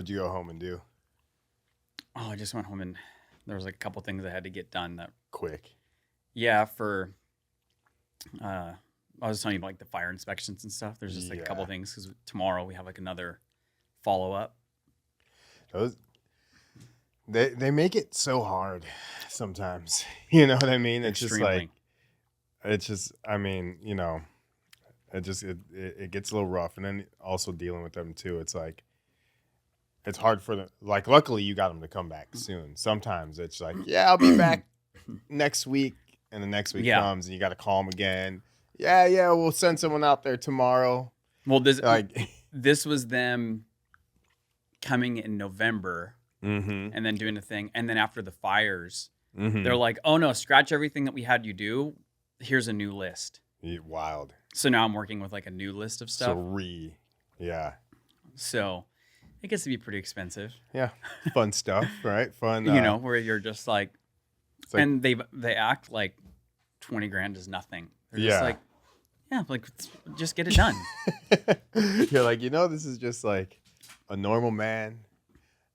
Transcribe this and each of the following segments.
What'd you go home and do? Oh, I just went home and there was like a couple things I had to get done that Quick. yeah, for I was telling you about like the fire inspections and stuff. There's just like a couple Yeah. things because tomorrow we have like another follow-up. Those they make it so hard sometimes. You know what I mean? It's Extremely. I mean, you know, it gets a little rough, and then also dealing with them too. It's like it's hard for them. Like, luckily you got them to come back soon. Sometimes it's like, yeah, I'll be back next week, and the next week comes, and you got to call them again. Yeah, we'll send someone out there tomorrow. Well, this Like, this was them coming in November mm-hmm. and then doing the thing, and then after the fires, Mm-hmm. they're like, "Oh no, scratch everything that we had you do. Here's a new list." Wild. So now I'm working with like a new list of stuff. Yeah. So it gets to be pretty expensive. Yeah. Fun stuff, right? Fun. You know, where you're just like, It's like, and they act like 20 grand is nothing. They're just like, yeah, like just get it done. you're like, this is just like a normal man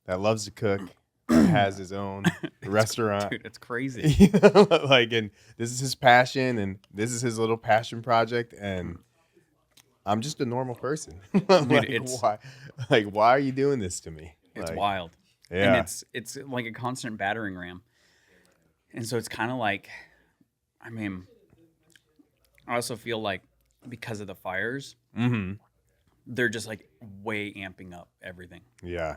that loves to cook, that has his own restaurant. Dude, it's crazy. And this is his passion, and this is his little passion project, and I'm just a normal person. Dude, why are you doing this to me? It's Like, wild. Yeah. And it's like a constant battering ram. And so it's kind of like, I mean, I also feel like because of the fires, Mm-hmm. they're just like way amping up everything. Yeah.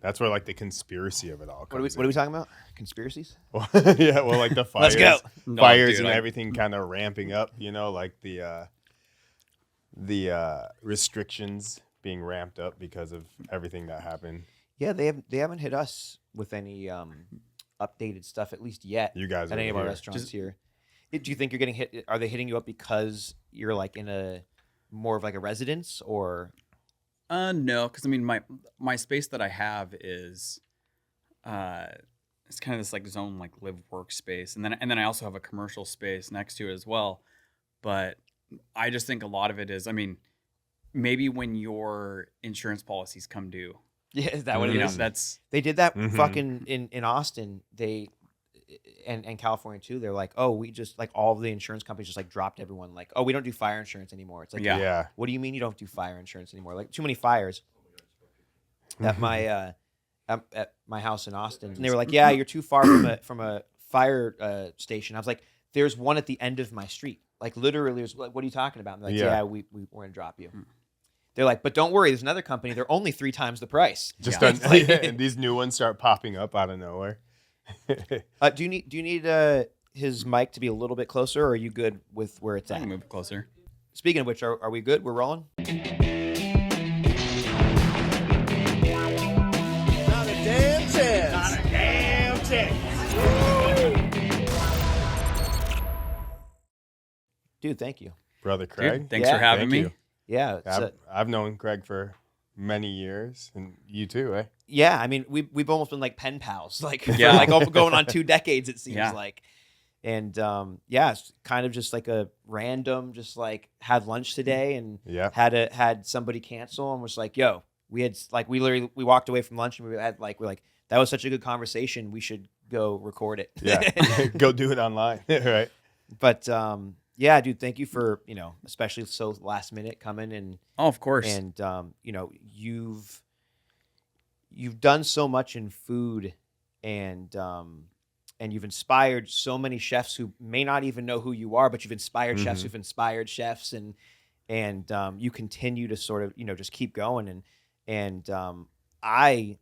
That's where like the conspiracy of it all comes What are we talking about? Conspiracies? Yeah, well, like the fires, Let's go. No, fires dude, and everything kind of ramping up. Like the restrictions being ramped up because of everything that happened. Yeah, they haven't hit us with any updated stuff at least yet. You guys at are any of our here. restaurants here. Do you think you're getting hit? Are they hitting you up because you're like in a more of like a residence or? No, because I mean my space that I have is, it's kind of this like zone like live workspace, and then I also have a commercial space next to it as well. But I just think a lot of it is, I mean, maybe when your insurance policies come due, Yeah, is that what it is? That's They did that Mhm. fucking in Austin. And California too. They're like, oh, we just like all of the insurance companies just like dropped everyone. Like, oh, we don't do fire insurance anymore. It's like, Yeah. what do you mean you don't do fire insurance anymore? Like, too many fires. At my house in Austin, and they were like, yeah, you're too far from a fire station. I was like, there's one at the end of my street. Like literally, there's like, what are you talking about? And they're like, Yeah. yeah, we're gonna drop you. They're like, but don't worry, there's another company. They're only 3 times the price. Just Yeah. and these new ones start popping up out of nowhere. Do you need his mic to be a little bit closer, or are you good with where it's I at? can move closer. Speaking of which, are we good? We're rolling? Not a damn chance. Not a damn chance. Dude, thank you. Brother Craig. Dude, thanks Yeah. for having Thank me. you. Yeah. I've known Craig for many years, and you too, eh? Yeah, I mean, we've almost been like pen pals, like Yeah. for like going on 2 decades, it seems Yeah. like. And yeah, it's kind of just like a random, just like had lunch today and Yeah. had somebody cancel and was like, yo, we walked away from lunch and we're like, that was such a good conversation. We should go record it. Yeah. Go do it online, right? But yeah, dude, thank you for, especially so last minute coming and Oh, of course. and you've done so much in food and you've inspired so many chefs who may not even know who you are, but you've inspired chefs who've inspired chefs and you continue to sort of, just keep going. And I,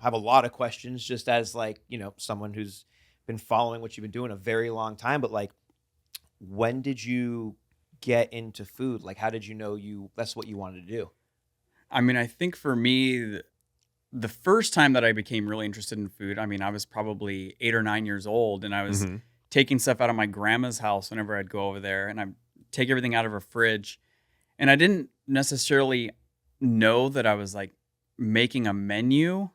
have a lot of questions just as like, someone who's been following what you've been doing a very long time, but like, when did you get into food? Like, how did you know that's what you wanted to do? I mean, I think for me, the first time that I became really interested in food, I mean, I was probably 8 or 9 years old, and I was taking stuff out of my grandma's house whenever I'd go over there, and I'd take everything out of her fridge. And I didn't necessarily know that I was like making a menu,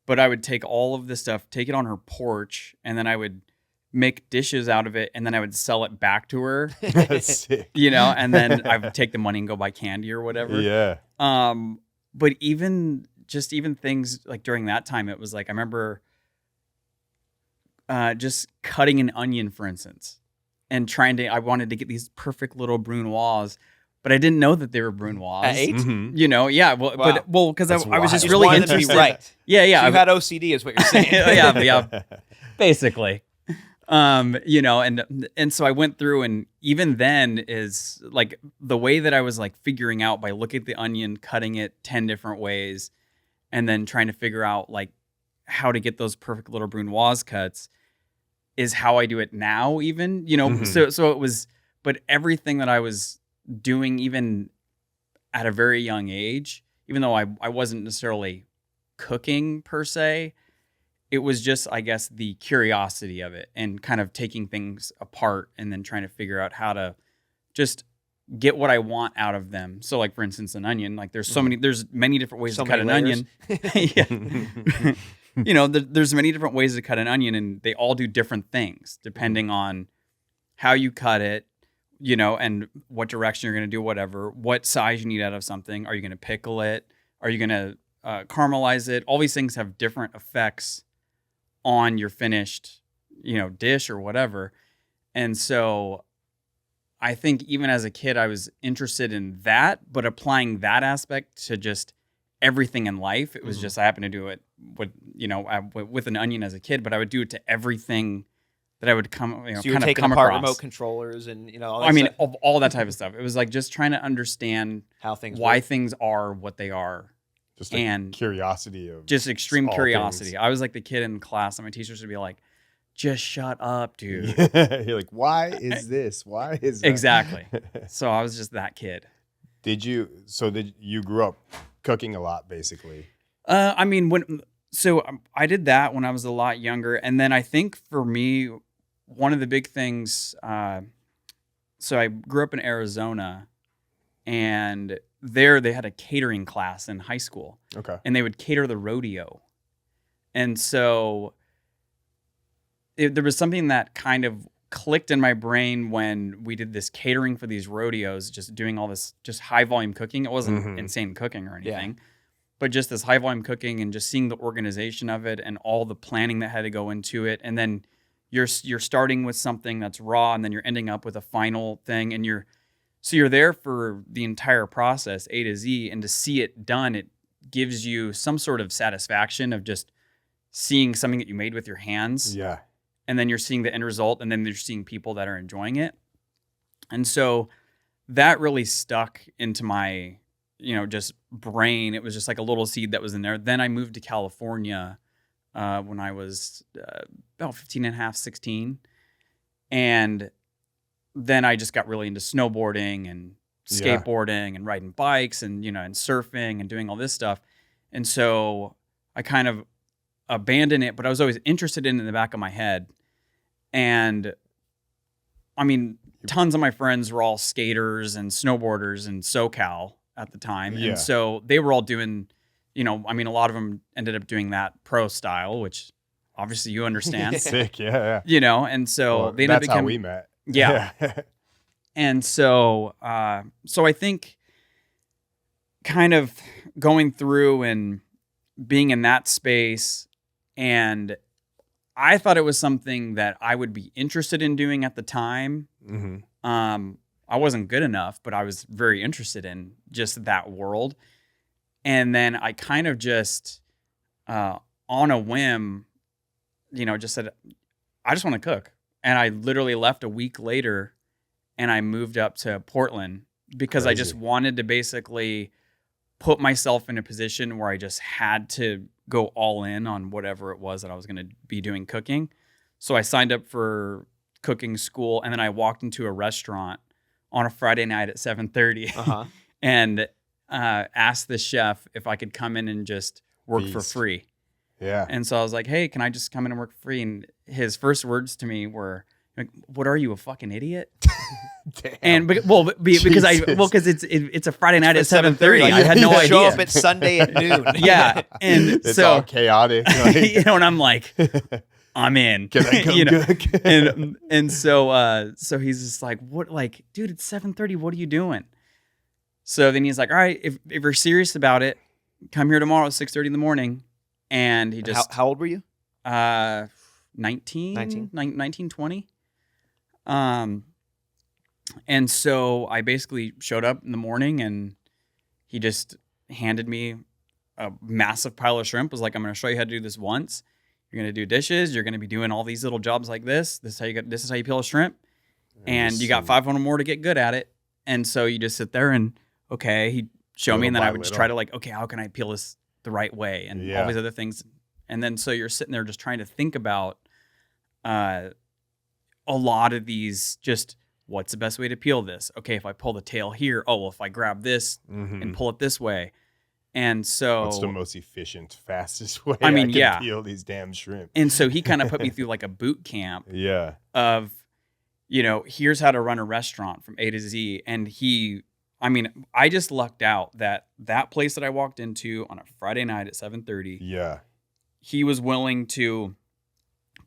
but I would take all of this stuff, take it on her porch, and then I would make dishes out of it, and then I would sell it back to her, That's sick. and then I would take the money and go buy candy or whatever. Yeah. but even things like during that time, it was like, I remember just cutting an onion, for instance, and I wanted to get these perfect little brunoise, but I didn't know that they were brunoise. At 8? You know, yeah. Well, Wow. because I was just Just really wanted them to be interested. right. Yeah, yeah. So you had OCD, is what you're saying. yeah, basically. You know, and so I went through, and even then is like the way that I was like figuring out by looking at the onion, cutting it 10 different ways, and then trying to figure out like how to get those perfect little brunoise cuts is how I do it now, even, you know. So it was, but everything that I was doing, even at a very young age, even though I wasn't necessarily cooking per se, it was just, I guess, the curiosity of it and kind of taking things apart and then trying to figure out how to just get what I want out of them. So like, for instance, an onion, like there's many different ways to cut an onion. Yeah. You know, there's many different ways to cut an onion, and they all do different things depending on how you cut it, you know, and what direction you're going to do whatever, what size you need out of something. Are you going to pickle it? Are you going to caramelize it? All these things have different effects on your finished, you know, dish or whatever. And so I think even as a kid, I was interested in that, but applying that aspect to just everything in life. It was just, I happened to do it with, you know, with an onion as a kid, but I would do it to everything that I would come, you know, So you were kind of taking come apart across. remote controllers and, you know, all that I mean, stuff. all that type of stuff. It was like just trying to understand How things why work. things are what they are. Just like And curiosity of just extreme all curiosity. things. I was like the kid in class, and my teachers would be like, just shut up, dude. You're like, why is this? Why is that? Exactly. So I was just that kid. Did you grew up cooking a lot, basically? I mean, I did that when I was a lot younger. And then I think for me, one of the big things, so I grew up in Arizona, and there they had a catering class in high school. Okay. And they would cater the rodeo. And so there was something that kind of clicked in my brain when we did this catering for these rodeos, just doing all this just high volume cooking. It wasn't insane cooking or anything, but just this high volume cooking and just seeing the organization of it and all the planning that had to go into it. And then you're starting with something that's raw, and then you're ending up with a final thing, and you're there for the entire process, A to Z, and to see it done, it gives you some sort of satisfaction of just seeing something that you made with your hands. Yeah. And then you're seeing the end result, and then you're seeing people that are enjoying it. And so that really stuck into my, you know, just brain. It was just like a little seed that was in there. Then I moved to California when I was about 15 and a half, 16. And then I just got really into snowboarding and skateboarding and riding bikes and, you know, and surfing and doing all this stuff. And so I kind of abandoned it, but I was always interested in it in the back of my head. And I mean, tons of my friends were all skaters and snowboarders in SoCal at the time. Yeah. And so they were all doing, you know, I mean, a lot of them ended up doing that pro style, which obviously you understand. Sick. Yeah. You know, and so Well, they ended up that's how we met. Yeah. And so, so I think kind of going through and being in that space, and I thought it was something that I would be interested in doing at the time. I wasn't good enough, but I was very interested in just that world. And then I kind of just, on a whim, you know, just said, I just want to cook. And I literally left a week later, and I moved up to Portland because I just wanted to basically put myself in a position where I just had to go all in on whatever it was that I was going to be doing cooking. So I signed up for cooking school, and then I walked into a restaurant on a Friday night at 7:30 and asked the chef if I could come in and just work for free. Yeah. And so I was like, hey, can I just come in and work for free? And his first words to me were, like, what are you, a fucking idiot? Damn. And because it's a Friday night at 7:30. I had no idea. Show up at Sunday at noon. Yeah. And It's so all chaotic. Like, you know, and I'm like, I'm in. can I come You know? cook? And so he's just like, what, like, dude, it's 7:30. What are you doing? So then he's like, all right, if you're serious about it, come here tomorrow at 6:30 in the morning. And he just, how old were you? 19, 19, 20. And so I basically showed up in the morning and he just handed me a massive pile of shrimp, was like, I'm going to show you how to do this once. You're going to do dishes. You're going to be doing all these little jobs like this. This is how you peel a shrimp. And you got 500 more to get good at it. And so you just sit there and, okay, he'd show me. And then I would just try to like, okay, how can I peel this the right way? And all these other things. And then so you're sitting there just trying to think about a lot of these, just what's the best way to peel this? Okay, if I pull the tail here, oh, well, if I grab this and pull it this way. And so what's the most efficient, fastest way I mean, can peel these damn shrimp? And so he kind of put me through like a boot camp of, you know, here's how to run a restaurant from A to Z. And I just lucked out that place that I walked into on a Friday night at 7:30. He was willing to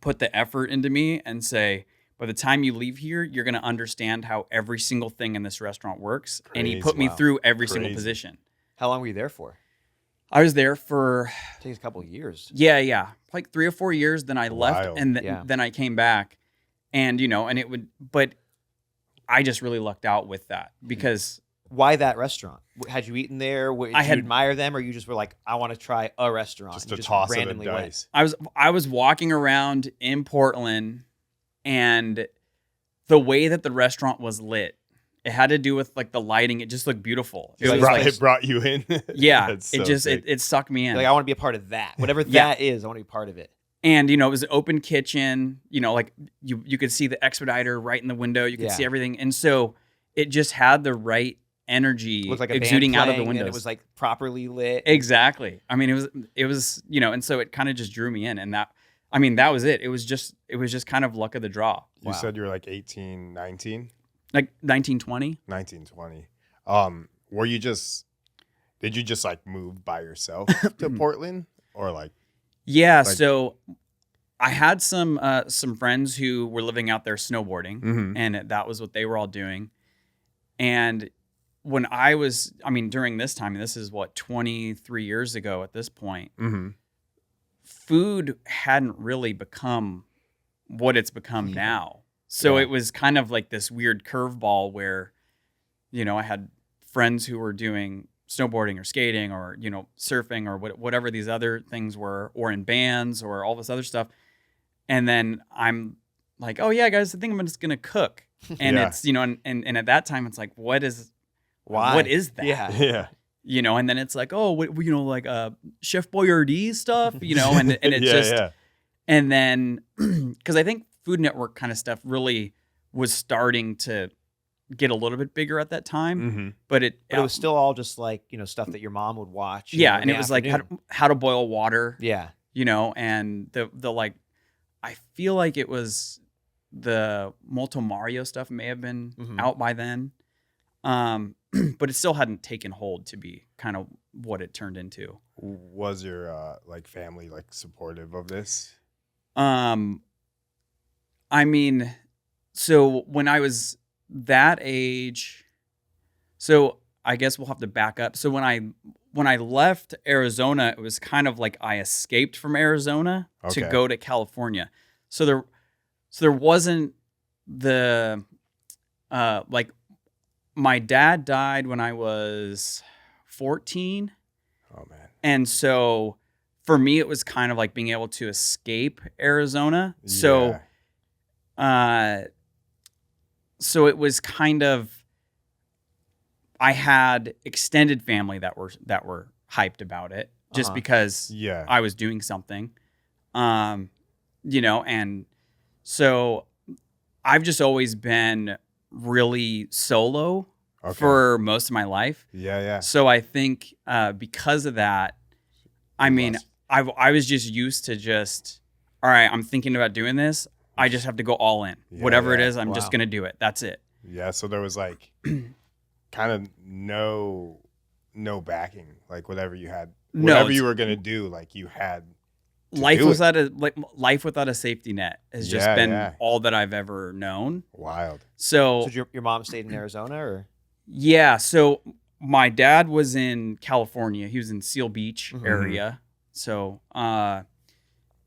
put the effort into me and say, by the time you leave here, you're going to understand how every single thing in this restaurant works. And he put me through every single position. How long were you there for? I was there for... I think a couple of years. Yeah. Like 3 or 4 years. Then I left and then I came back. And, you know, but I just really lucked out with that because... Why that restaurant? Had you eaten there? Did you admire them, or you just were like, I want to try a restaurant? Just a toss of a dice. I was walking around in Portland, and the way that the restaurant was lit, it had to do with like the lighting. It just looked beautiful. It brought you in. Yeah, it sucked me in. Like, I want to be a part of that. Whatever that is, I want to be part of it. And, you know, it was an open kitchen. You know, like you could see the expediter right in the window. You could see everything, and so it just had the right energy like exuding out of the windows. And it was like properly lit. Exactly. I mean, it was, you know, and so it kind of just drew me in, and that was it. It was just kind of luck of the draw. You said you were like 18, 19? Like 1920. 1920. Did you just like move by yourself to Portland or like? Yeah. So I had some friends who were living out there snowboarding, and that was what they were all doing. And when I was, during this time, and this is 23 years ago at this point, food hadn't really become what it's become now. So it was kind of like this weird curveball where, you know, I had friends who were doing snowboarding or skating or, you know, surfing or whatever these other things were, or in bands or all this other stuff. And then I'm like, oh yeah, guys, I think I'm just going to cook. And it's, you know, and at that time it's like, what is that? Yeah. You know, and then it's like, oh, you know, like Chef Boyardee stuff, you know, and it's and then, because I think Food Network kind of stuff really was starting to get a little bit bigger at that time, but it was still all just like, you know, stuff that your mom would watch. Yeah, and it was like how to boil water. Yeah, you know, and the like, I feel like it was the Molto Mario stuff may have been out by then, but it still hadn't taken hold to be kind of what it turned into. Was your like family like supportive of this? I mean, so when I was that age, so I guess we'll have to back up. So when I left Arizona, it was kind of like I escaped from Arizona to go to California. So there wasn't the like, my dad died when I was 14. Oh man. And so for me, it was kind of like being able to escape Arizona. So it was kind of, I had extended family that were hyped about it just because I was doing something, you know, and so I've just always been really solo for most of my life. Yeah. So I think because of that, I was just used to just, all right, I'm thinking about doing this. I just have to go all in. Whatever it is, I'm just going to do it. That's it. Yeah, so there was like kind of no backing. Like whatever you had, whatever you were going to do, like you had life without a safety net has just been all that I've ever known. Wild. So your mom stayed in Arizona, or? Yeah, so my dad was in California. He was in Seal Beach Mhm. area. So,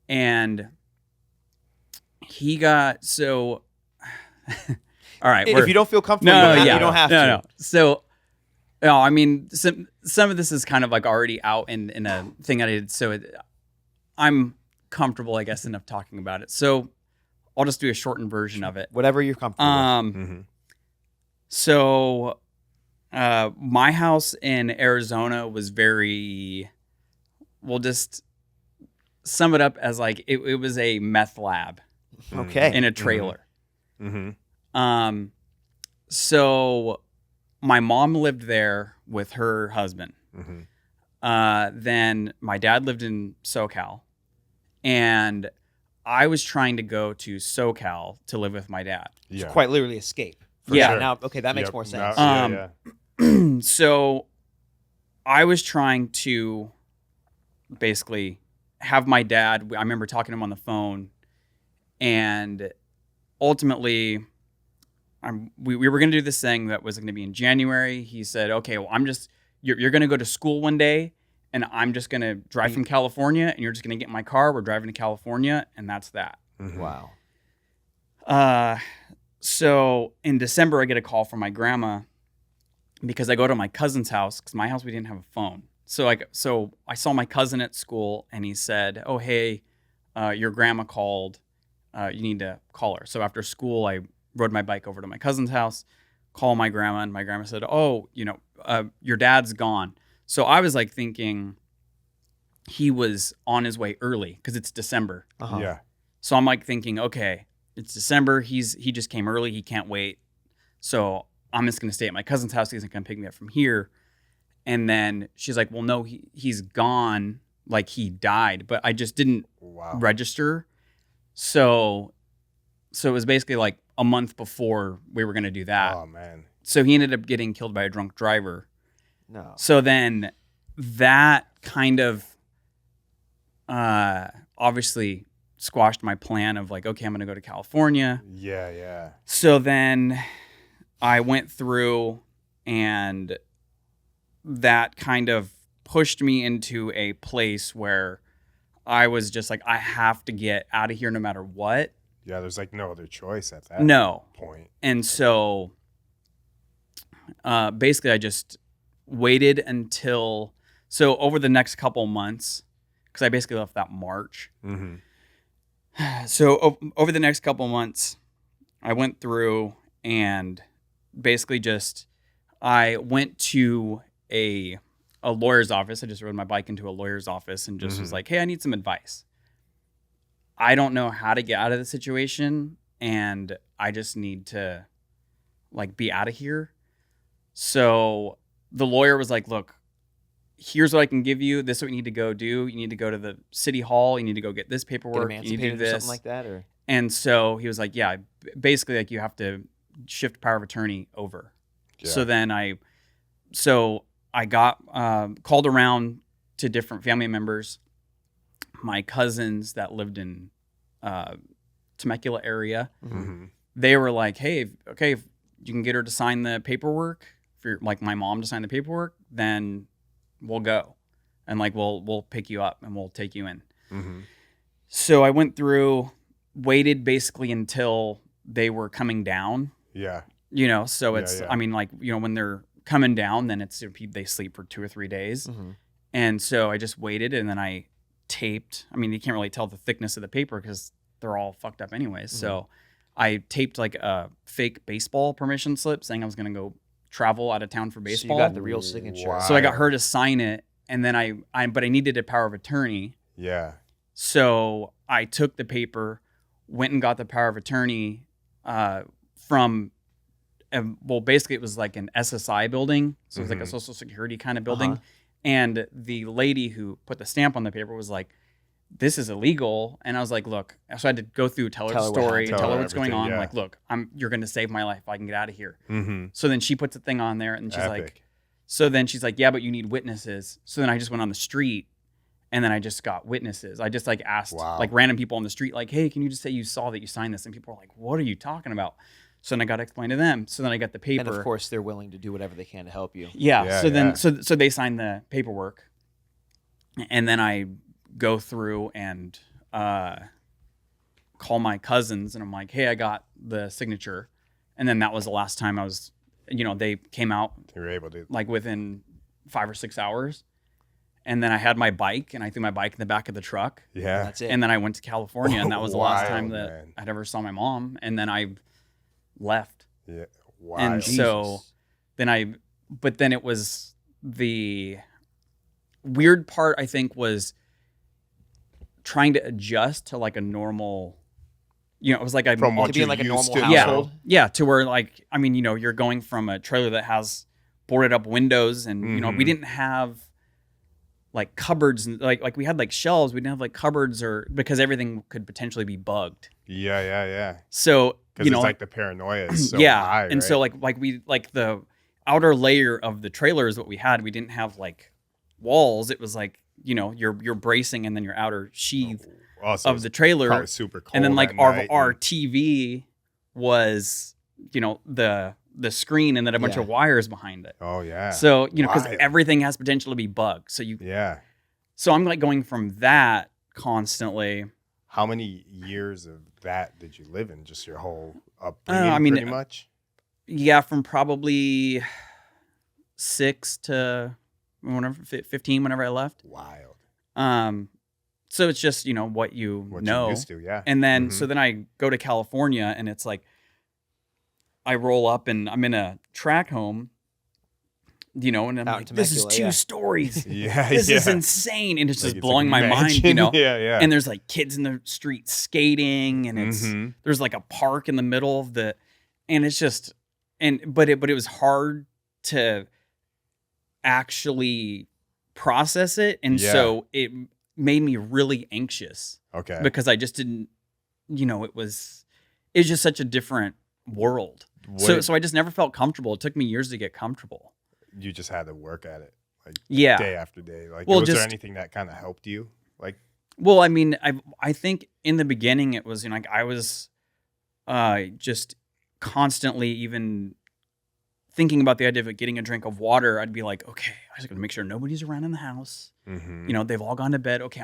and he got, so, all right. If you don't feel comfortable, no, you yeah, don't have no, to. no. So, no, I mean, some of this is kind of like already out in a thing that I did. So I'm comfortable, I guess, enough talking about it. So I'll just do a shortened version of it. Whatever you're comfortable with. Mm-hmm. So, my house in Arizona was very, we'll just sum it up as like, it was a meth lab Okay. in a trailer. Mm-hmm. So my mom lived there with her husband. Mm-hmm. Then my dad lived in SoCal, and I was trying to go to SoCal to live with my dad. Yeah. Quite literally escape. Yeah. sure. Now, okay, that makes Yep. more sense. No, yeah. So I was trying to basically have my dad, I remember talking to him on the phone, and ultimately we were going to do this thing that was going to be in January. He said, okay, well, you're going to go to school one day, and I'm just going to drive from California, and you're just going to get in my car. We're driving to California, and that's that. Mhm. Wow. So in December, I get a call from my grandma because I go to my cousin's house, because my house, we didn't have a phone. So I saw my cousin at school, and he said, oh, hey, your grandma called. You need to call her. So after school, I rode my bike over to my cousin's house, call my grandma, and my grandma said, oh, your dad's gone. So I was like thinking he was on his way early because it's December. Uh-huh. Yeah. So I'm like thinking, okay, it's December. He just came early. He can't wait. So I'm just going to stay at my cousin's house. He's going to come pick me up from here. And then she's like, well, no, he's gone. Like he died, but I just didn't Wow. register. So it was basically like a month before we were going to do that. Oh man. So he ended up getting killed by a drunk driver. No. So then that kind of obviously squashed my plan of like, okay, I'm going to go to California. Yeah. Yeah. So then I went through, and that kind of pushed me into a place where I was just like, I have to get out of here no matter what. Yeah. There's like no other choice at that point. And so basically I just waited until, so over the next couple months, because I basically left that March. Mm-hmm. So over the next couple months, I went through and basically I went to a lawyer's office. I just rode my bike into a lawyer's office and just was like, hey, I need some advice. I don't know how to get out of the situation, and I just need to like be out of here. So the lawyer was like, look, here's what I can give you. This is what you need to go do. You need to go to the city hall. You need to go get this Get paperwork. You need to do emancipated or this. something like that, or And so he was like, yeah, basically like you have to shift power of attorney over. Yeah. So then I got called around to different family members, my cousins that lived in Temecula area. Mm-hmm. They were like, hey, okay, if you can get her to sign the paperwork, for like my mom to sign the paperwork, then we'll go. And like, we'll pick you up and we'll take you in. Mm-hmm. So I went through, waited basically until they were coming down, Yeah. so it's, Yeah. I mean, like, when they're coming down, then it's, they sleep for 2 or 3 days. mm-hmm. And so I just waited, and then I taped. I mean, you can't really tell the thickness of the paper because they're all fucked up anyways. Mm-hmm. So I taped like a fake baseball permission slip saying I was going to go travel out of town for baseball. So you got the real signature. Wow. So I got her to sign it, and then but I needed a power of attorney. Yeah. So I took the paper, went and got the power of attorney from, basically it was like an SSI building. So it was like a Social Security kind of building. Uh-huh. And the lady who put the stamp on the paper was like, this is illegal. And I was like, look, so I had to go through, tell her the story, happened. tell her Tell her what's going everything, on. yeah. Like, look, you're going to save my life. I can get out of here. Mm-hmm. So then she puts the thing on there, and she's like, Epic. so then she's like, yeah, but you need witnesses. So then I just went on the street, and then I just got witnesses. I just like asked Wow. like random people on the street, like, hey, can you just say you saw that you signed this? And people were like, what are you talking about? So then I got to explain to them. So then I got the paper. And of course, they're willing to do whatever they can to help you. Yeah. Yeah, So then, yeah. so they signed the paperwork, and then I go through and call my cousins, and I'm like, "Hey, I got the signature," and then that was the last time I was, they came out You were able to. like within 5 or 6 hours, and then I had my bike, and I threw my bike in the back of the truck, Yeah. That's it. and then I went to California, and that was the last time Wild, that man. I'd ever saw my mom, and then I left. Yeah. Wow. And so Jesus. but then it was the weird part, I think, was trying to adjust to like a normal, it was like From what To be in like a you normal used to household. know. yeah, to where like, you're going from a trailer that has boarded up windows and, Mhm. we didn't have like cupboards and like we had like shelves. We didn't have like cupboards because everything could potentially be bugged. Yeah, yeah, yeah. So, Because it's like the paranoia is so yeah. high, And so right? like the outer layer of the trailer is what we had. We didn't have like walls. It was like, you're bracing and then your outer sheath Also, of the trailer. probably super cold. And then like at our night our and- TV was, the screen and then a bunch Yeah. of wires behind it. Oh yeah. So, because Wild. everything has potential to be bugged. Yeah. So I'm like going from that constantly. How many years of that did you live in? Just your whole upbringing, mean, pretty much. Yeah, from probably 6 to 15 whenever I left. Wild. So it's just, what you What know. you used to, yeah. And then, Mhm. so then I go to California and it's like, I roll up and I'm in a track home, and I'm Out like, in this is Temecula, 2 yeah. stories. Yeah, This yeah. is insane. And it's Like, just it's blowing like my a mind, mansion. Yeah, yeah. And there's like kids in the street skating and Mhm. there's like a park in the middle of and it's just, but it was hard to actually process it. And Yeah. so it made me really anxious Okay. because I just didn't, it's just such a different world. So I just never felt comfortable. It took me years to get comfortable. You just had to work at it, like Yeah. day after day. Like, Well, was there just- anything that kind of helped you? Like, Well, I think in the beginning it was, like I was just constantly even thinking about the idea of getting a drink of water. I'd be like, okay, I just gotta make sure nobody's around in the house. mhm. They've all gone to bed. Okay,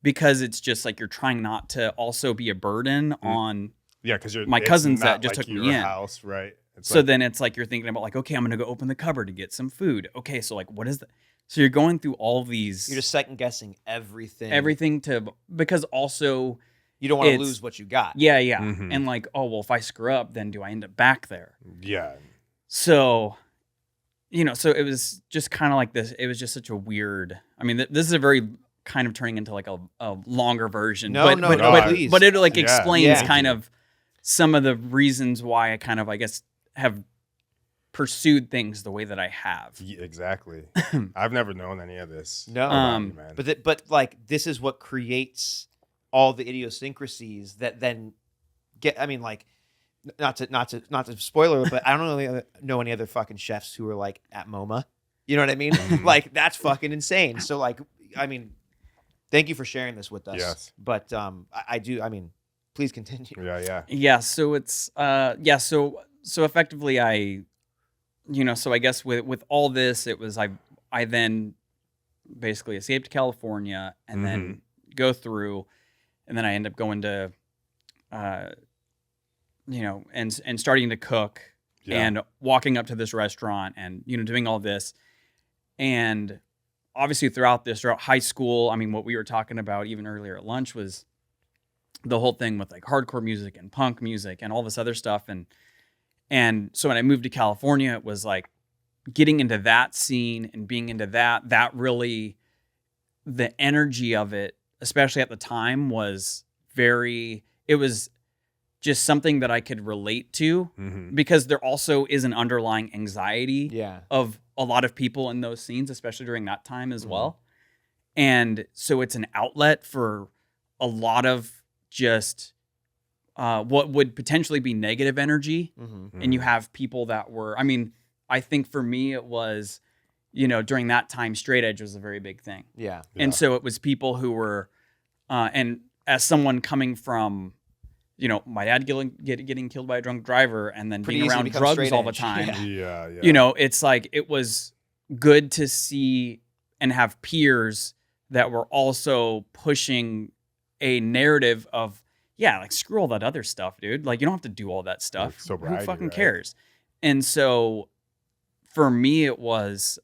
because it's just like you're trying not to also be a burden on. Yeah, because my it's cousins that not just like took me your in. house, right? It's So like, then it's like you're thinking about like, okay, I'm gonna go open the cupboard to get some food. Okay, so like, what is that? So you're going through all these You're just second guessing everything. everything because also You don't want to it's- lose what you got. yeah, Mhm. and like, oh well, if I screw up, then do I end up back there? yeah, So, so it was just kind of like this. It was just such a weird. I mean, this is a very kind of turning into like a longer version. No, but, no, but, no, but, please. but it like Yeah. explains Yeah. kind of some of the reasons why I kind of, I guess, have pursued things the way that I have. exactly. I've never known any of this. No. about you, man. But like this is what creates all the idiosyncrasies that then get. I mean, like not to spoiler it, but I don't know any other fucking chefs who are like at MoMA. You know what I mean? Mhm. Like that's fucking insane. So like, I mean, thank you for sharing this with us. Yes. But I do. I mean, please continue. yeah, yeah. Yeah. So it's so effectively so I guess with all this, it was I then basically escaped to California and then go through, and then I end up going to, and starting to cook Yeah. and walking up to this restaurant and doing all this, and obviously throughout high school, I mean, what we were talking about even earlier at lunch was the whole thing with like hardcore music and punk music and all this other stuff, and so when I moved to California, it was like getting into that scene and being into that really, the energy of it, especially at the time, was it was just something that I could relate to, Mhm. because there also is an underlying anxiety Yeah. of a lot of people in those scenes, especially during that time as Mhm. well. And so it's an outlet for a lot of just what would potentially be negative energy. Mm-hmm. And you have people that were, I mean, I think for me, it was, during that time, straight edge was a very big thing. Yeah. Yeah. And so it was people who were, and as someone coming from my dad getting killed by a drunk driver and then Pretty being easy to around become drugs straight all the edge. time. Yeah. Yeah. It's like it was good to see and have peers that were also pushing a narrative of, like screw all that other stuff, dude. Like you don't have to do all that stuff. Like Who sobriety, fucking right? cares? And so for me, it was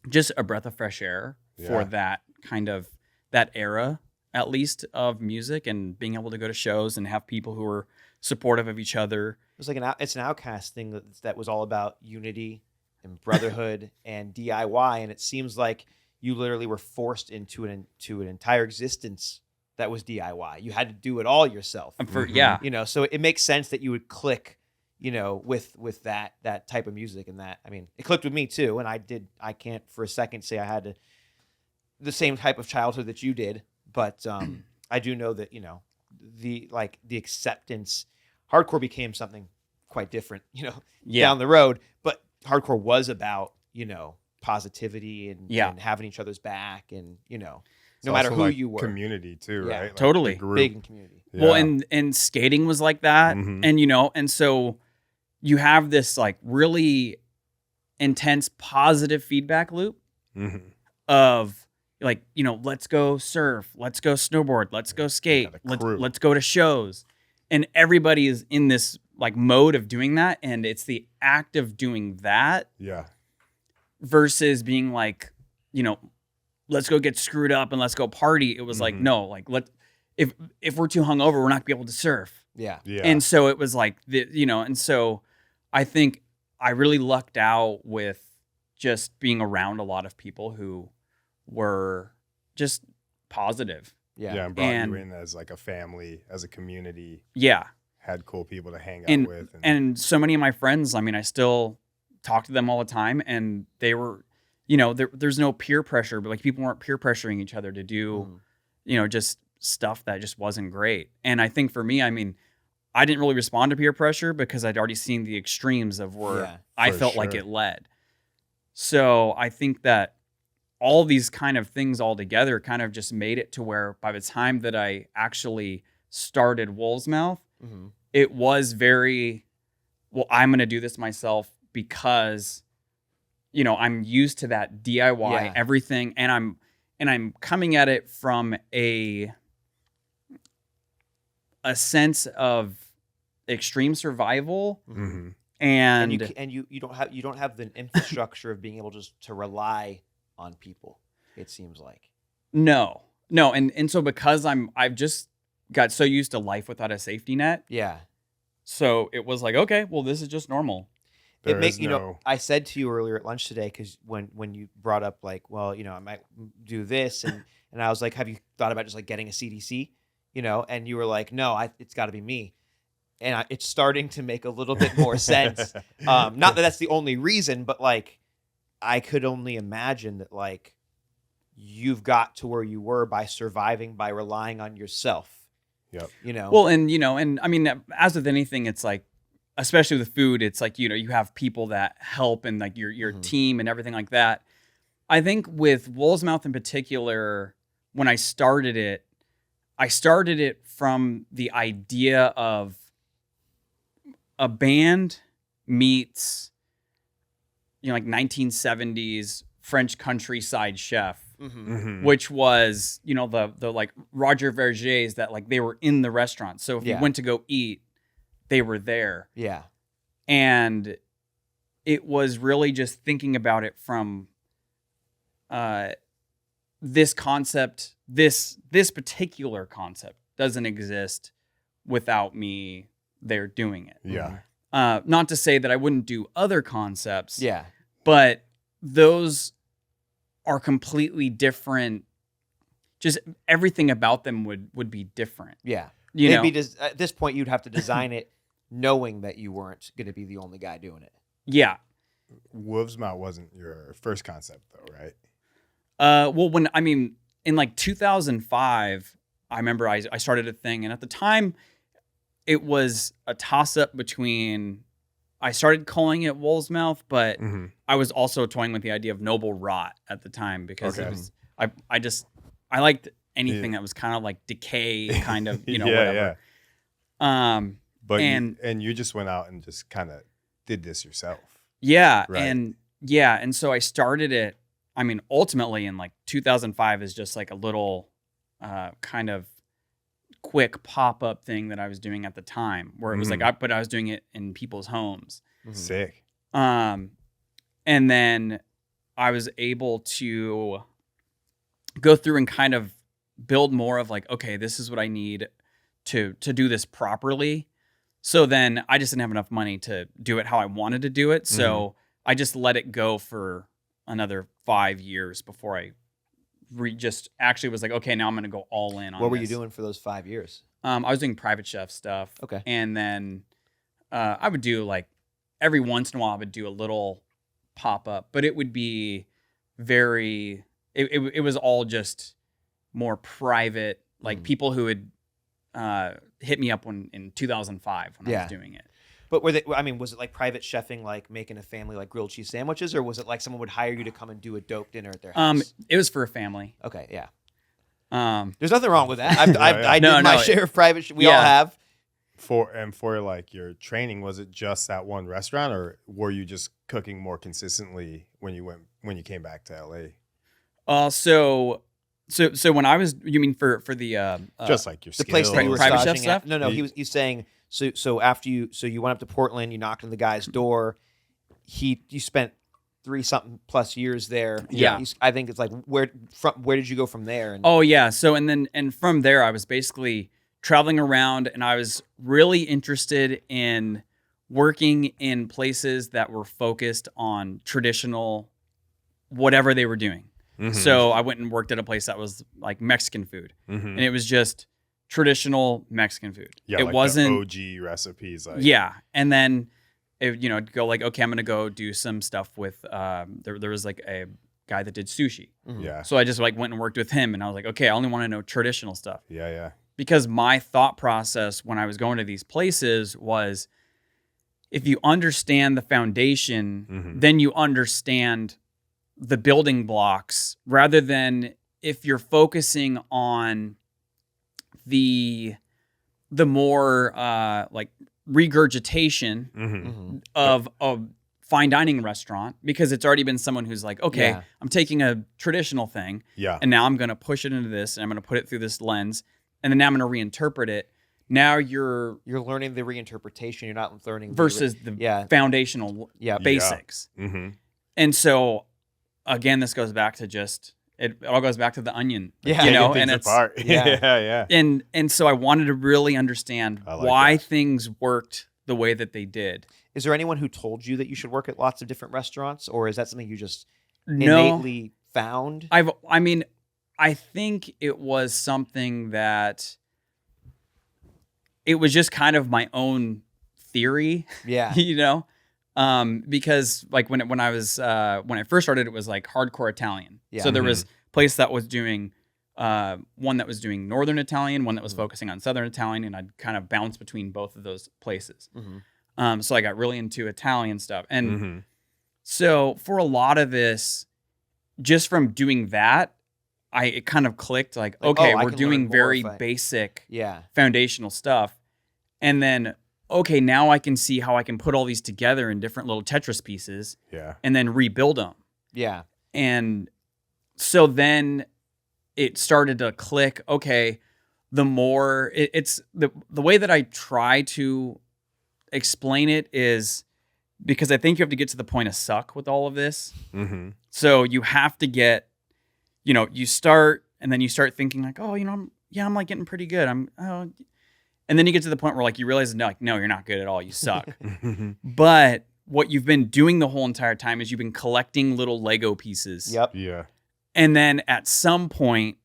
just a breath of fresh air for that kind of that era, at least, of music, and being able to go to shows and have people who were supportive of each other. It was like it's an Outcast thing that was all about unity and brotherhood and DIY, and it seems like you literally were forced into an entire existence that was DIY. You had to do it all yourself. So it makes sense that you would click, with that type of music, and that, I mean, it clicked with me too. And I can't for a second say I had the same type of childhood that you did, but I do know that, the acceptance, hardcore became something quite different, down the road, but hardcore was about, positivity and having each other's back, and, no matter who you were. Community too, right? Like totally. the group. Big in community. Well, and skating was like that. Mhm. And, and so you have this like really intense positive feedback loop Mhm. of like, let's go surf, let's go snowboard, let's go skate, the crew. let's go to shows. And everybody is in this like mode of doing that. And it's the act of doing that Yeah. versus being like, let's go get screwed up and let's go party. It was like, no, like if we're too hungover, we're not gonna be able to surf. Yeah. Yeah. And so it was like, and so I think I really lucked out with just being around a lot of people who were just positive. Yeah. and brought and- you in as like a family, as a community, Yeah. had cool people to hang out And, with. and so many of my friends, I mean, I still talk to them all the time, and they were, there's no peer pressure, but like people weren't peer pressuring each other to do, just stuff that just wasn't great. And I think for me, I mean, I didn't really respond to peer pressure because I'd already seen the extremes of where I for felt like sure. it led. So I think that all these kind of things all together kind of just made it to where by the time that I actually started Wolvesmouth, Mhm. it was very, well, I'm going to do this myself because, I'm used to that DIY everything. And I'm coming at it from a sense of extreme survival. Mhm. And You don't have the infrastructure of being able to rely on people. It seems like. no. And so because I've just got so used to life without a safety net. Yeah. So it was like, okay, well, this is just normal. There It makes is no- I said to you earlier at lunch today, because when you brought up like, well, I might do this, and I was like, have you thought about just like getting a CDC, and you were like, no, it's got to be me, and it's starting to make a little bit more sense. Not that that's the only reason, but like I could only imagine that like you've got to where you were by surviving, by relying on yourself. Yep. Well, and I mean, as with anything, it's like, especially with food, it's like, you have people that help and like your team and everything like that. I think with Wolvesmouth in particular, when I started it from the idea of a band meets, like 1970s French countryside chef, Mhm. which was, the like Roger Verger's that like they were in the restaurant. So if you went to go eat, they were there. Yeah. And it was really just thinking about it from this concept, this particular concept doesn't exist without me there doing it. Yeah. Not to say that I wouldn't do other concepts, Yeah. but those are completely different. Just everything about them would be different. Yeah. You know? At this point, you'd have to design it knowing that you weren't going to be the only guy doing it. Yeah. Wolvesmouth wasn't your first concept though, right? Well, in like 2005, I remember I started a thing, and at the time, it was a toss-up between. I started calling it Wolvesmouth, but I was also toying with the idea of Noble Rot at the time because it was, I liked anything that was kind of like decay, kind of, whatever. But and you just went out and just kind of did this yourself. yeah, Right. and so I started it. I mean, ultimately in like 2005 is just like a little kind of quick pop-up thing that I was doing at the time, where it was like, but I was doing it in people's homes. Sick. And then I was able to go through and kind of build more of like, okay, this is what I need to do this properly. So then I just didn't have enough money to do it how I wanted to do it. So I just let it go for another 5 years before I just actually was like, okay, now I'm going to go all in on What were you this. doing for those 5 years? I was doing private chef stuff. Okay. And then I would do like every once in a while I would do a little pop up, but it would be very, it was all just more private, like people who would hit me up in 2005 when I was doing it. But were they? I mean, was it like private chefing, like making a family like grilled cheese sandwiches, or was it like someone would hire you to come and do a dope dinner at their house? It was for a family. Okay, yeah. There's There's nothing wrong with that. I No, did my no. share of private. We all have. For like your training, was it just that one restaurant, or were you just cooking more consistently when you came back to LA? So when I was, you mean for the Just like your The place that skills. you were Private chef staging stuff? at. No, he's saying so after you went up to Portland, you knocked on the guy's door. You spent 3-something plus years there. Yeah. I think it's like where did you go from there? And, Oh yeah. So and from there I was basically traveling around, and I was really interested in working in places that were focused on traditional whatever they were doing. So I went and worked at a place that was like Mexican food, and it was just traditional Mexican food. Yeah, it like wasn't the OG recipes. Like, yeah, and then I'd go like, okay, I'm gonna go do some stuff with. There was like a guy that did sushi, yeah, so I just like went and worked with him, and I was like, okay, I only want to know traditional stuff. yeah. Because my thought process when I was going to these places was, if you understand the foundation, then you understand the building blocks, rather than if you're focusing on the more like regurgitation of a fine dining restaurant, because it's already been someone who's like, okay, Yeah. I'm taking a traditional thing, Yeah. and now I'm going to push it into this, and I'm going to put it through this lens, and then now I'm going to reinterpret it. Now you're learning the reinterpretation. You're not learning versus the foundational basics. And so again, this goes back to just it all goes back to the onion. Yeah. You know, Taking and things it's apart. Yeah. yeah. and so I wanted to really understand I like why that. things worked the way that they did. Is there anyone who told you that you should work at lots of different restaurants, or is that something you just No, innately found? I think it was something that it was just kind of my own theory, Yeah. you know, because like when I first started, it was like hardcore Italian. Yeah. So there was a place that was doing one that was doing Northern Italian, one that was focusing on Southern Italian, and I'd kind of bounce between both of those places. So I got really into Italian stuff, and so for a lot of this, just from doing that, it kind of clicked like, okay, I we're can doing learn more very if I- basic Yeah. foundational stuff. And then, okay, now I can see how I can put all these together in different little Tetris pieces Yeah. and then rebuild them. Yeah. And so then it started to click. Okay, the more it's the way that I try to explain it is because I think you have to get to the point of suck with all of this. So you have to get, you start and then you start thinking like, oh, I'm like getting pretty good. And then you get to the point where like you realize no, you're not good at all. You suck. But what you've been doing the whole entire time is you've been collecting little Lego pieces. Yep. Yeah. And then at some point,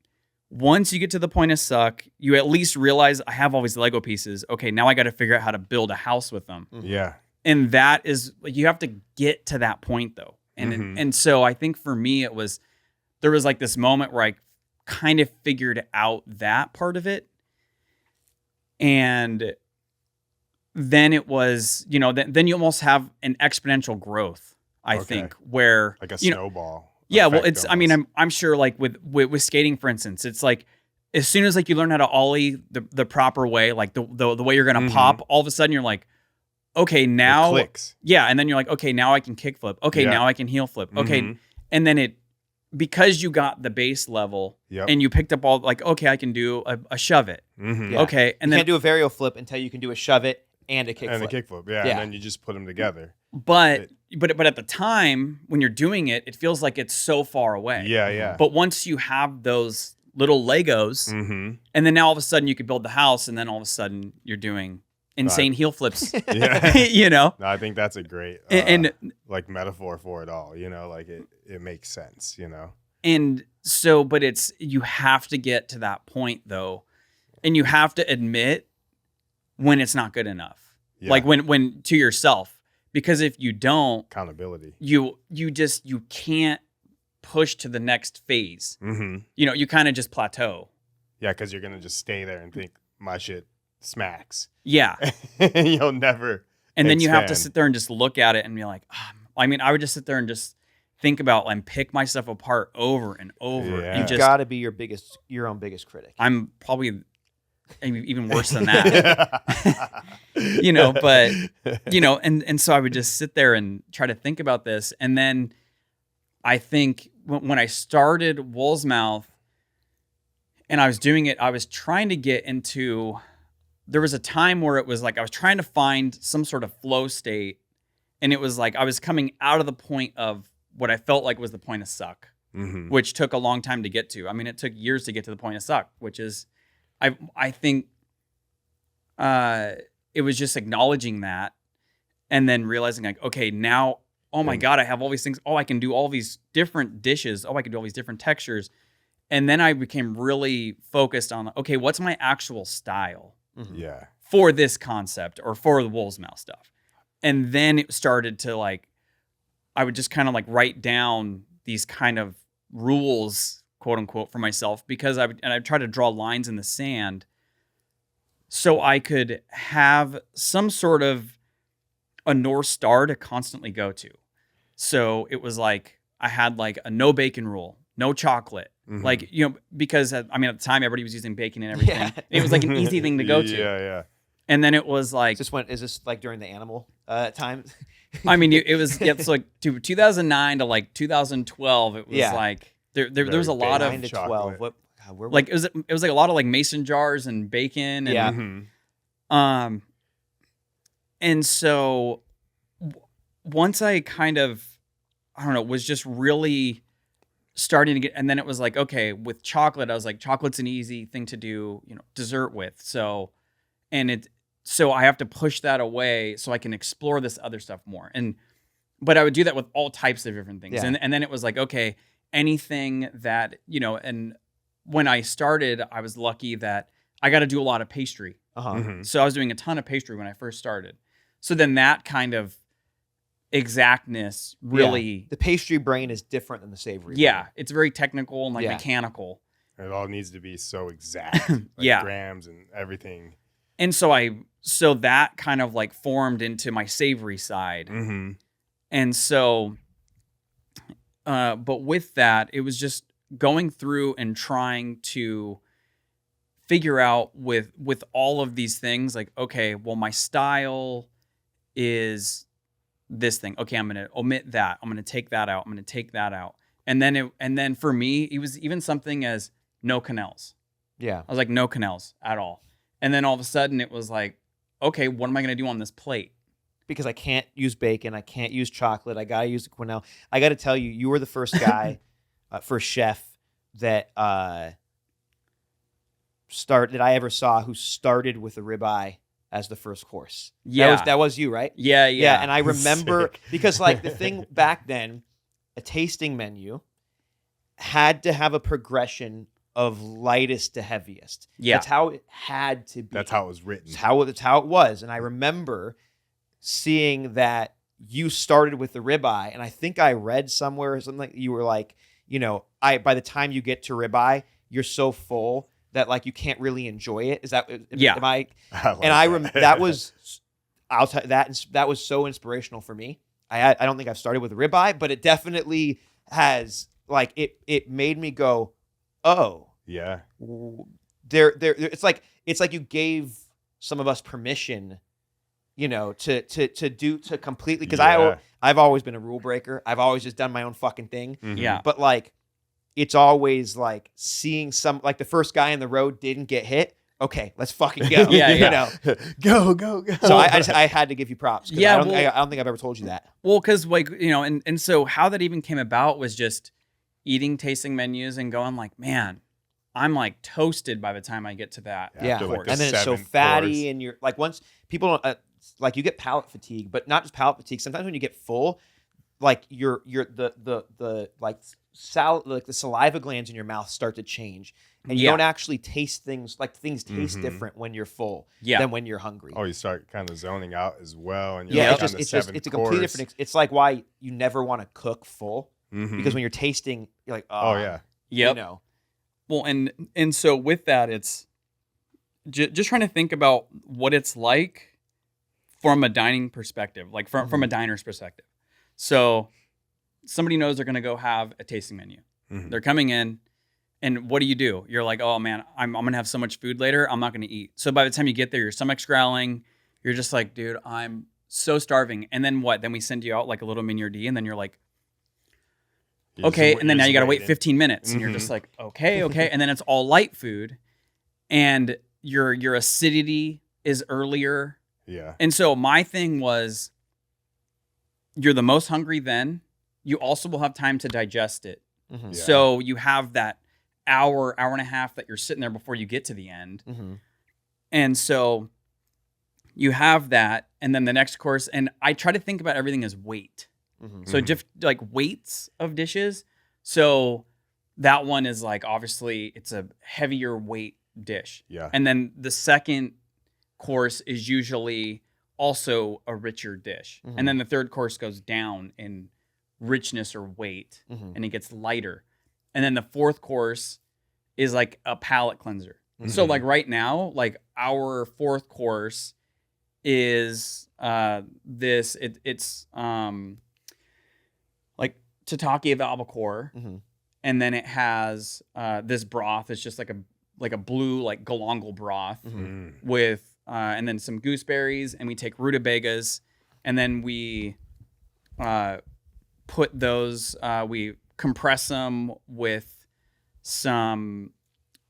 once you get to the point of suck, you at least realize I have all these Lego pieces. Okay, now I got to figure out how to build a house with them. Yeah. And that is like, you have to get to that point though. And and so I think for me, there was like this moment where I kind of figured out that part of it. And then it was, then you almost have an exponential growth, I think, where Like a snowball. yeah, well, effect I'm almost. sure like with skating, for instance, it's like as soon as like you learn how to ollie the proper way, like the way you're gonna pop, all of a sudden you're like, okay, now It clicks. yeah, and then you're like, okay, now I can kick flip. Okay, Yeah. now I can heel flip. Okay, and then because you got the base level and you picked up all like, okay, I can do a shove it. Yeah. Okay, and you then can't do a varial flip until you can do a shove it and a kick And flip. a kickflip, yeah. And then you just put them together. but at the time when you're doing it, it feels like it's so far away. Yeah, yeah. But once you have those little Legos, and then now all of a sudden you could build the house, and then all of a sudden you're doing insane heel flips. Yeah. You know? No, I think that's a great And like metaphor for it all. You know, like it makes sense. You know. And so, but you have to get to that point though, and you have to admit when it's not good enough. Yeah. Like when to yourself, because if you don't, Accountability. you can't push to the next phase. You know, you kind of just plateau. Yeah, because you're gonna just stay there and think my shit smacks. Yeah. You'll never. And then you have to expand. sit there and just look at it and be like, I mean, I would just sit there and just think about and pick myself apart over and over. Yeah. And You've just, got to be your own biggest critic. I'm probably even worse than that, you know, but, you know, and so I would just sit there and try to think about this. And then I think when I started Wolvesmouth and I was doing it, I was trying to get into, there was a time where it was like, I was trying to find some sort of flow state. And it was like, I was coming out of the point of what I felt like was the point of suck, which took a long time to get to. I mean, it took years to get to the point of suck, which is, I think it was just acknowledging that and then realizing like, okay, now, oh my God, I have all these things. Oh, I can do all these different dishes. Oh, I can do all these different textures. And then I became really focused on, okay, what's my actual style Yeah. for this concept or for the Wolvesmouth stuff? And then it started to like, I would just kind of like write down these kind of rules, quote unquote, for myself because I'd try to draw lines in the sand so I could have some sort of a North Star to constantly go to. So it was like, I had like a no bacon rule, no chocolate. Like, you know, because I mean, at the time everybody was using bacon and everything. Yeah. It was like an easy thing to go to. Yeah, yeah. And then it was like, Is this like during the animal time? I mean, it was, it's like 2009 to like 2012. It was Yeah. like, there was a lot of 9 to chocolate. 12. What? God, where like, it was like a lot of like mason jars and bacon. And, Yeah. And so once I kind of, I don't know, was just really starting to get, and then it was like, okay, with chocolate, I was like, chocolate's an easy thing to do, you know, dessert with. So I have to push that away so I can explore this other stuff more. But I would do that with all types of different things. Yeah. And then it was like, okay, anything that, you know, and when I started, I was lucky that I got to do a lot of pastry. So I was doing a ton of pastry when I first started. So then that kind of exactness really, the pastry brain is different than the savory. yeah, it's very technical and like Yeah. mechanical. It all needs to be so exact. Like Yeah. grams and everything. And so that kind of like formed into my savory side. And so, but with that, it was just going through and trying to figure out with all of these things, like, okay, well, my style is this thing. Okay, I'm going to omit that. I'm going to take that out. I'm going to take that out. And then for me, it was even something as no quenelles. Yeah. I was like, no quenelles at all. And then all of a sudden it was like, okay, what am I going to do on this plate? Because I can't use bacon. I can't use chocolate. I got to use the quenelle. I got to tell you, you were the first guy, first chef that that I ever saw who started with a ribeye as the first course. Yeah. That was you, right? Yeah. Yeah, and I remember Sick. because like the thing back then, a tasting menu had to have a progression of lightest to heaviest. Yeah. That's how it had to be. That's how it was written. That's how it was. And I remember seeing that you started with the ribeye, and I think I read somewhere something like you were like, you know, by the time you get to ribeye, you're so full that like you can't really enjoy it. Is that Yeah. Am I? I like that. That was I'll tell that was so inspirational for me. I don't think I've started with a ribeye, but it definitely has like it made me go, oh, Yeah. it's like you gave some of us permission, to completely, because I've always been a rule breaker. I've always just done my own fucking thing. Mhm. Yeah. But like, it's always like seeing like the first guy in the road didn't get hit. Okay, let's fucking go. Yeah. Go, go, go. So I had to give you props. 'Cause Yeah, I don't think I've ever told you that. Well, because like, and so how that even came about was just eating tasting menus and going like, man, I'm like toasted by the time I get to that. Yeah, After, like, and the then it's so 7th fatty, course. and you're like, once people don't, like, you get palate fatigue, but not just palate fatigue. Sometimes when you get full, like you're the like the saliva glands in your mouth start to change, and you Yeah. don't actually taste things. Like, things taste different when you're full than when you're hungry. Oh, you start kind of zoning out as well, and you're Yeah, like it's on just the it's 7th a completely course. different. It's like why you never want to cook full, Mhm. because when you're tasting, you're like, Oh yeah, Yep. Well, and so with that, it's just trying to think about what it's like from a dining perspective, like from a diner's perspective. So somebody knows they're going to go have a tasting menu. Mhm. They're coming in, and what do? You're like, oh man, I'm going to have so much food later. I'm not going to eat. So by the time you get there, your stomach's growling. You're just like, dude, I'm so starving. And then what? Then we send you out like a little menu D, and then you're like, You're just okay, and then now you got to wait waiting. 15 minutes, and you're just like, okay, and then it's all light food, and your acidity is earlier, Yeah, and so my thing was, you're the most hungry then. You also will have time to digest it, Mm-hmm. Yeah. so you have that hour and a half that you're sitting there before you get to the end, Mm-hmm. and so you have that, and then the next course, and I try to think about everything as weight. Mm-hmm. So just like weights of dishes. So that one is like, obviously it's a heavier weight dish. yeah. And then the second course is usually also a richer dish. Mhm. And then the third course goes down in richness or weight, Mhm. and it gets lighter. And then the fourth course is like a palate cleanser. So Mhm. like right now, like our fourth course is it's like tataki of albacore, Mhm. and then it has this broth. It's just like a blue like galangal broth Mm. with and then some gooseberries, and we take rutabagas, and then we put those we compress them with some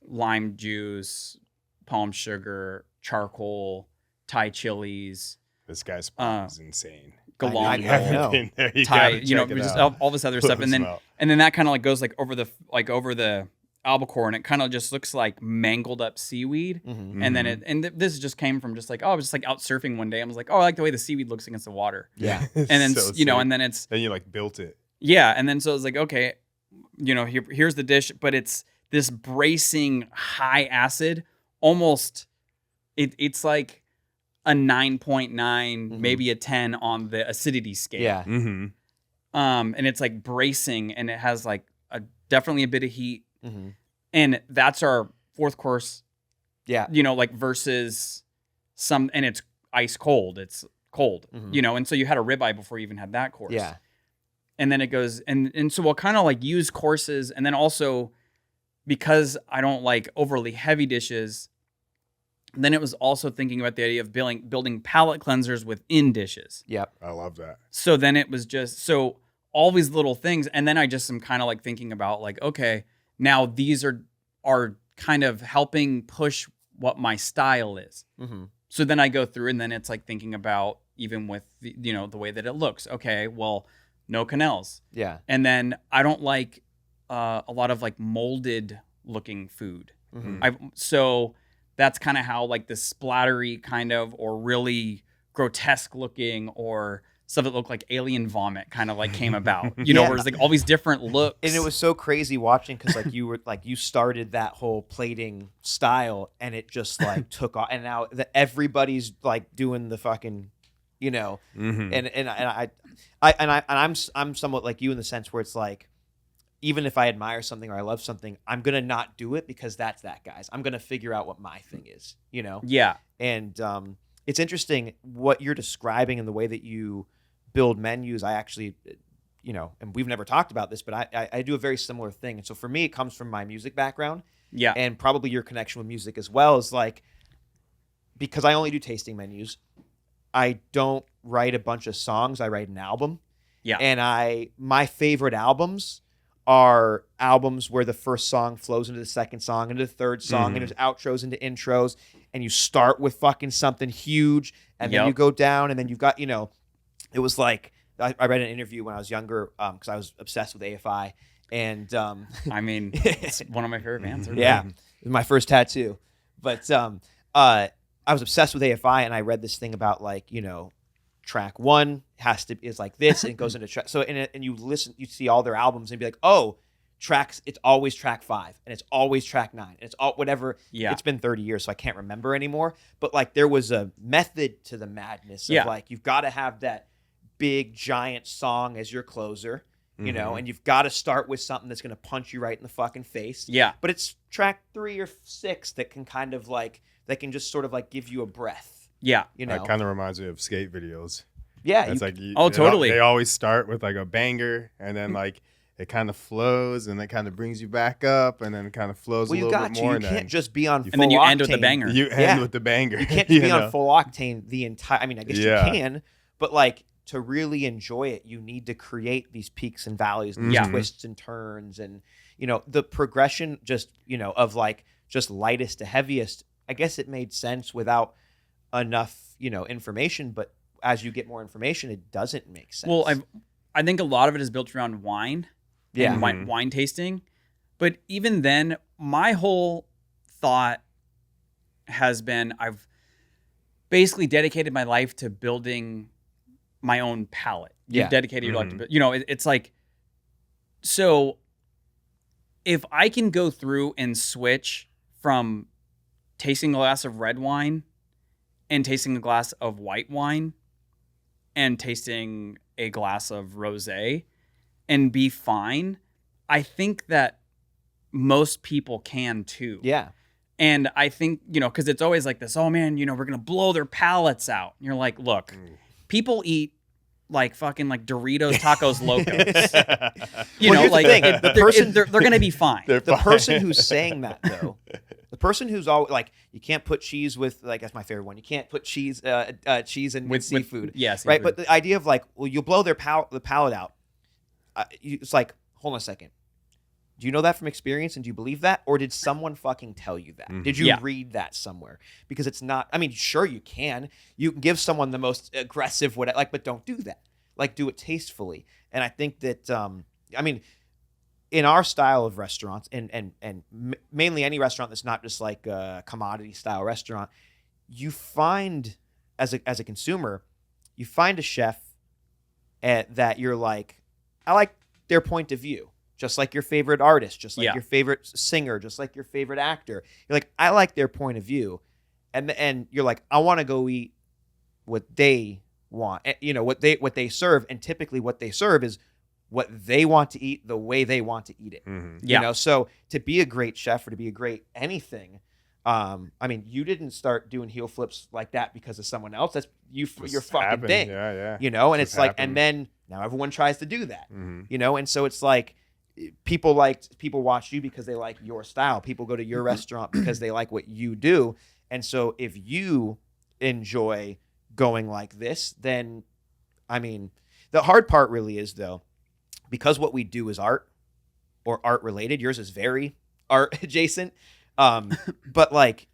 lime juice, palm sugar, charcoal, Thai chilies, This guy's is insane. galangal. I You haven't know. been there, you Thai, gotta check it just out. all this other stuff, and then Wolvesmouth. that kind of like goes like over the albacore, and it kind of just looks like mangled up seaweed. Mm-hmm. And then this just came from just like, I was just like out surfing one day. I was like, oh, I like the way the seaweed looks against the water. Yeah. And then So and sick. then it's Then you like built it. yeah, and then so it's like, okay, here's the dish, but it's this bracing high acid, almost it's like a 9.9, maybe a 10 on the acidity scale. Yeah. Mm-hmm. And it's like bracing, and it has like definitely a bit of heat, Mm-hmm. and that's our fourth course. Yeah. Like versus some, and it's ice cold. It's cold, Mhm. and so you had a ribeye before you even had that course. Yeah. And then it goes, and so we'll kind of like use courses, and then also because I don't like overly heavy dishes, then it was also thinking about the idea of building palate cleansers within dishes. Yep. I love that. So then it was just so all these little things, and then I just am kind of like thinking about like, okay, now these are kind of helping push what my style is. Mm-hmm. So then I go through, and then it's like thinking about even with the, the way that it looks. Okay, well, no quenelles, Yeah. and then I don't like a lot of like molded looking food. Mm-hmm. So that's kind of how like the splattery kind of, or really grotesque looking, or stuff that looked like alien vomit kind of like came about. Yeah. Where it's like all these different looks. And it was so crazy watching, because like you started that whole plating style, and it just like took off, and now everybody's like doing the fucking, Mm-hmm. and I'm somewhat like you in the sense where it's like, even if I admire something or I love something, I'm gonna not do it because that's that guy's. I'm gonna figure out what my thing is, Yeah. And it's interesting what you're describing and the way that you build menus. I actually, and we've never talked about this, but I do a very similar thing. And so for me, it comes from my music background. Yeah. and probably your connection with music as well is like, because I only do tasting menus, I don't write a bunch of songs. I write an album. Yeah. And my favorite albums are albums where the first song flows into the second song, into the third song, and there's outros into intros, and you start with fucking something huge, and then you go down, and then you've got, it was like, I read an interview when I was younger, because I was obsessed with AFI, and I mean, it's one of my favorite bands. yeah, it was my first tattoo. But I was obsessed with AFI, and I read this thing about like, track 1 is like this, and it goes into track. So and you listen, you see all their albums, and be like, oh, it's always track 5, and it's always track 9, and it's all whatever. Yeah, it's been 30 years, so I can't remember anymore. But like, there was a method to the madness of like, you've got to have that big giant song as your closer. And you've got to start with something that's going to punch you right in the fucking face. Yeah. But it's track 3 or 6 that can kind of like, that can just sort of like give you a breath. Yeah. It kind of reminds me of skate videos. Yeah. It's totally. They always start with like a banger, and then like it kind of flows, and it kind of brings you back up, and then it kind of flows a little bit more. You can't just be on full octane. And then you end with the banger. You end with the banger. You can't be on full octane the entire, I mean, I guess you can, but like, to really enjoy it, you need to create these peaks and valleys, and these twists and turns, and the progression just of like just lightest to heaviest. I guess it made sense without enough information, but as you get more information, it doesn't make sense. Well, I think a lot of it is built around wine, and wine tasting, but even then, my whole thought has been I've basically dedicated my life to building my own palate. You've dedicated your life to, it's like, so if I can go through and switch from tasting a glass of red wine and tasting a glass of white wine and tasting a glass of rosé and be fine, I think that most people can too. Yeah. And I think, because it's always like this, oh man, we're going to blow their palates out. And you're like, look, people eat like fucking like Doritos, Tacos, Locos. They're going to be fine. The person who's saying that though, the person who's always like, you can't put cheese with, like, that's my favorite one. You can't put cheese with seafood. Yes. Right. But the idea of like, well, you'll blow the palate out. It's like, hold on a second. Do you know that from experience, and do you believe that? Or did someone fucking tell you that? Did you read that somewhere? Because it's not, I mean, sure, you can give someone the most aggressive, but don't do that. Like, do it tastefully. And I think that, in our style of restaurants, and mainly any restaurant that's not just like a commodity style restaurant, you find, as a consumer, you find a chef that you're like, I like their point of view. Just like your favorite artist, just like your favorite singer, just like your favorite actor. You're like, I like their point of view. And you're like, I want to go eat what they want. What they serve. And typically what they serve is what they want to eat the way they want to eat it. So to be a great chef or to be a great anything, you didn't start doing heel flips like that because of someone else. That's your fucking thing. Yeah. And it's like, and then now everyone tries to do that. And so it's like, people watch you because they like your style. People go to your restaurant because they like what you do. And so if you enjoy going like this, then, the hard part really is, though, because what we do is art or art related. Yours is very art adjacent. But like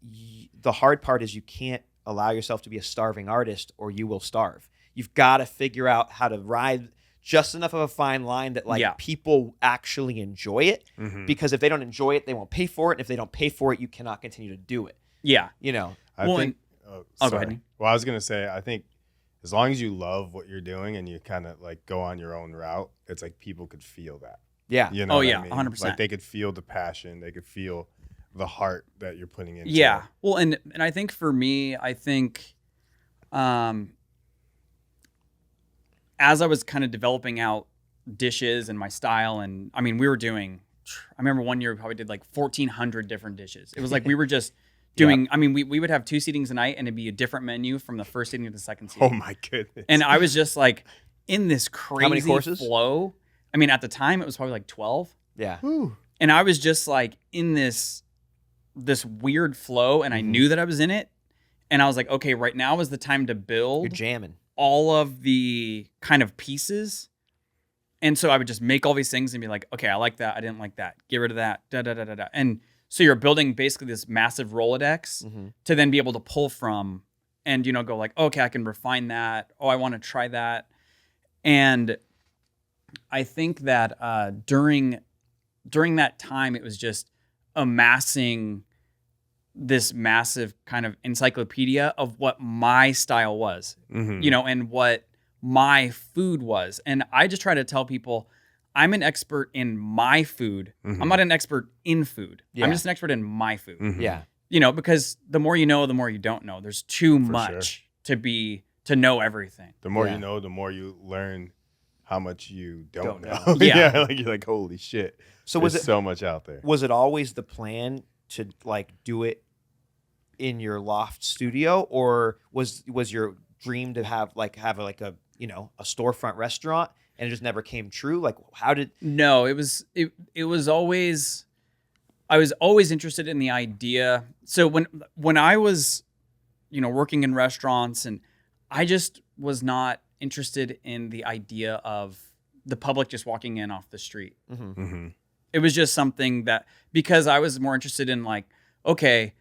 the hard part is you can't allow yourself to be a starving artist, or you will starve. You've got to figure out how to ride just enough of a fine line that people actually enjoy it, because if they don't enjoy it, they won't pay for it. And if they don't pay for it, you cannot continue to do it. Yeah. Go ahead. Well, I was going to say, I think as long as you love what you're doing and you kind of like go on your own route, it's like people could feel that. Yeah. 100%. Like they could feel the passion. They could feel the heart that you're putting into Yeah. it. Well, and I think for me, as I was kind of developing out dishes and my style, and I remember one year we probably did like 1,400 different dishes. It was like we were just doing, we would have 2 seatings a night, and it'd be a different menu from the first seating to the second seating. Oh my goodness. And I was just like in this crazy How many courses? flow. At the time it was probably like 12. Yeah. And I was just like in this weird flow, and I knew that I was in it. And I was like, okay, right now is the time to You're build jamming. all of the kind of pieces. And so I would just make all these things and be like, okay, I like that. I didn't like that. Get rid of that. Da, da, da, da, da. And so you're building basically this massive Rolodex to then be able to pull from and, go like, okay, I can refine that. Oh, I want to try that. And I think that during that time, it was just amassing this massive kind of encyclopedia of what my style was, and what my food was. And I just try to tell people I'm an expert in my food. I'm not an expert in food. I'm just an expert in my food. Yeah. Because the more you know, the more you don't know. There's too much to know everything. The more you know, the more you learn how much you don't know. Yeah. Like you're like, holy shit. So There's so much out there. Was it always the plan to like do it in your loft studio, or was your dream to have a storefront restaurant, and it just never came true? Like, how did? No, it was always, I was always interested in the idea. So when I was, working in restaurants, and I just was not interested in the idea of the public just walking in off the street. It was just something that, because I was more interested in like, okay,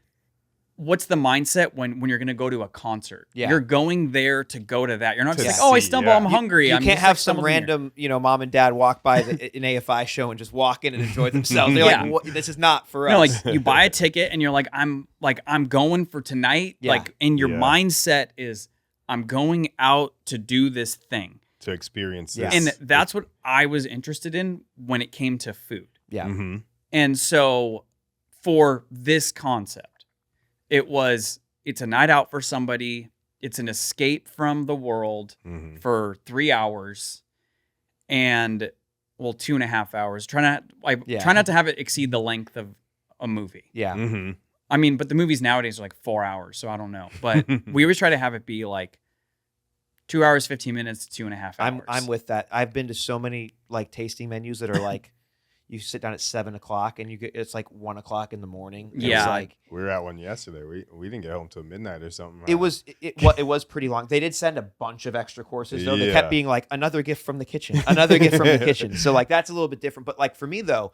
what's the mindset when you're going to go to a concert? Yeah. You're going there to go to that. You're not just like, see, oh, I stumble, yeah. I'm hungry. You I'm can't just, have like, some stumbled in here. random, mom and dad walk by an AFI show and just walk in and enjoy themselves. They're Yeah. like, what? This is not for us. No, like you buy a ticket and you're like, I'm going for tonight. Yeah. Like, and your Yeah. mindset is, I'm going out to do this thing. To experience Yeah. this. And that's what I was interested in when it came to food. Yeah. Mm-hmm. And so for this concept, it's a night out for somebody. It's an escape from the world for 3 hours and 2.5 hours. Try not to have it exceed the length of a movie. Yeah. Mm-hmm. I mean, but the movies nowadays are like 4 hours, so I don't know. But we always try to have it be like 2 hours, 15 minutes, 2.5 hours. I'm with that. I've been to so many like tasting menus that are like, you sit down at 7:00 and it's like 1:00 in the morning. It Yeah. was like, We were at one yesterday. We didn't get home till midnight or something. it was pretty long. They did send a bunch of extra courses though. They kept Yeah. being like, another gift from the kitchen, another gift from the kitchen. So like that's a little bit different. But like for me though,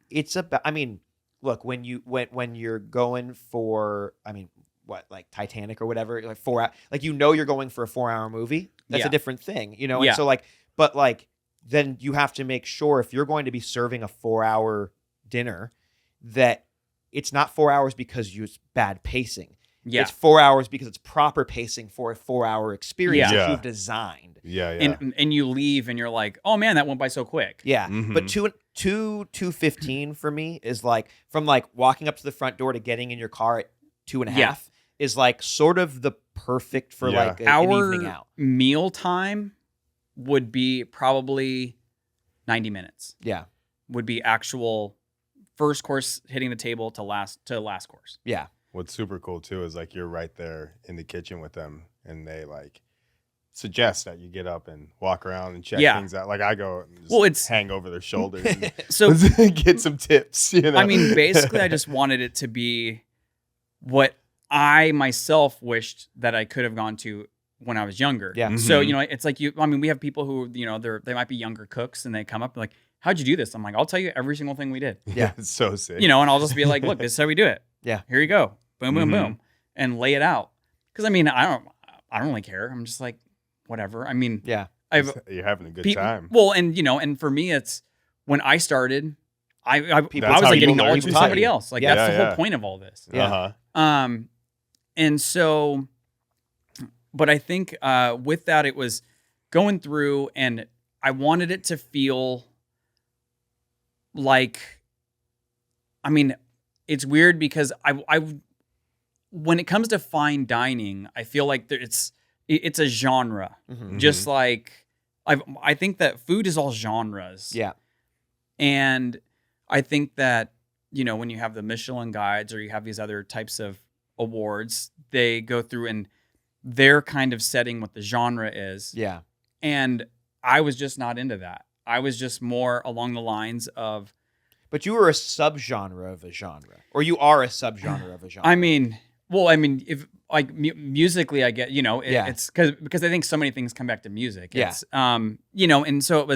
it's about. I mean, look, when you're going for, I mean, what, like Titanic or whatever, like 4 hours, like you're going for a 4-hour movie. That's Yeah. a different thing, Yeah. And so like, but like then you have to make sure if you're going to be serving a 4-hour dinner that it's not 4 hours because it's bad pacing. Yeah. It's 4 hours because it's proper pacing for a 4-hour experience Yeah. that Yeah. you've designed. Yeah. And you leave and you're like, oh man, that went by so quick. Yeah. Mhm. But 2:15 for me is like from like walking up to the front door to getting in your car at 2.5 Yeah. is like sort of the perfect for Yeah. like an Our evening out. meal time would be probably 90 minutes. Yeah. Would be actual first course hitting the table to last course. Yeah. What's super cool too is like you're right there in the kitchen with them, and they like suggest that you get up and walk around and check Yeah. things out. Like I go and just Well, it's- hang over their shoulders and So get some tips. I mean, basically, I just wanted it to be what I myself wished that I could have gone to when I was younger. Yeah. So, Mhm. it's like we have people who, they might be younger cooks and they come up and like, how'd you do this? I'm like, I'll tell you every single thing we did, Yeah. It's so sick. and I'll just be like, look, this is how we do it. Yeah. Here you go. Boom, boom, Mhm. boom. And lay it out. Cause I mean, I don't really care. I'm just like, whatever. I mean, Yeah. You're having a good people, time. well, and for me, it's when I started, I was That's like how getting you learn knowledge from to somebody say. else. Like Yeah. that's the Yeah, whole yeah. point of all this. Yeah. Uh-huh. And so, but I think with that, it was going through, and I wanted it to feel like, I mean, it's weird because I when it comes to fine dining, I feel like it's a genre, Mhm. just like I think that food is all genres. Yeah. And I think that, when you have the Michelin guides or you have these other types of awards, they go through and they're kind of setting what the genre is. Yeah. And I was just not into that. I was just more along the lines of, But you were a subgenre of a genre, or you are a subgenre of a genre. I mean, if like musically, I get, Yeah. it's because I think so many things come back to music. Yeah. It's, and so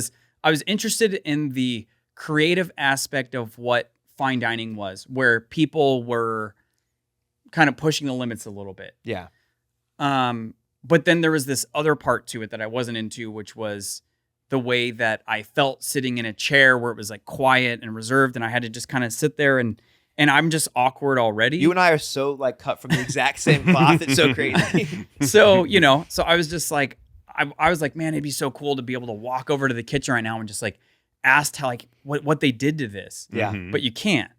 I was interested in the creative aspect of what fine dining was, where people were kind of pushing the limits a little bit. Yeah. But then there was this other part to it that I wasn't into, which was the way that I felt sitting in a chair where it was like quiet and reserved, and I had to just kind of sit there and I'm just awkward already. You and I are so like cut from the exact same cloth. It's so crazy. So, so I was just like, I was like, man, it'd be so cool to be able to walk over to the kitchen right now and just like ask how like what they did to this. Yeah. But you can't.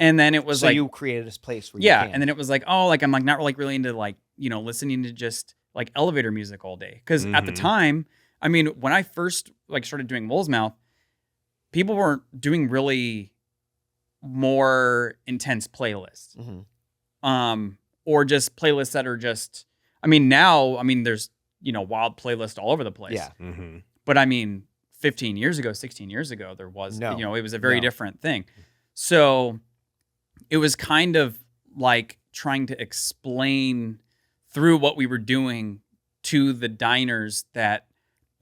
And then it was So like, you created this place where yeah. you can. And then it was like, oh, like I'm like not like really into like, listening to just like elevator music all day. Cause at the time, I mean, when I first like started doing Wolvesmouth, people weren't doing really more intense playlists. Or just playlists that are just, I mean, now, there's, wild playlists all over the place. Yeah. But I mean, 15 years ago, 16 years ago, there was, No. it was a very No. different thing. So it was kind of like trying to explain through what we were doing to the diners that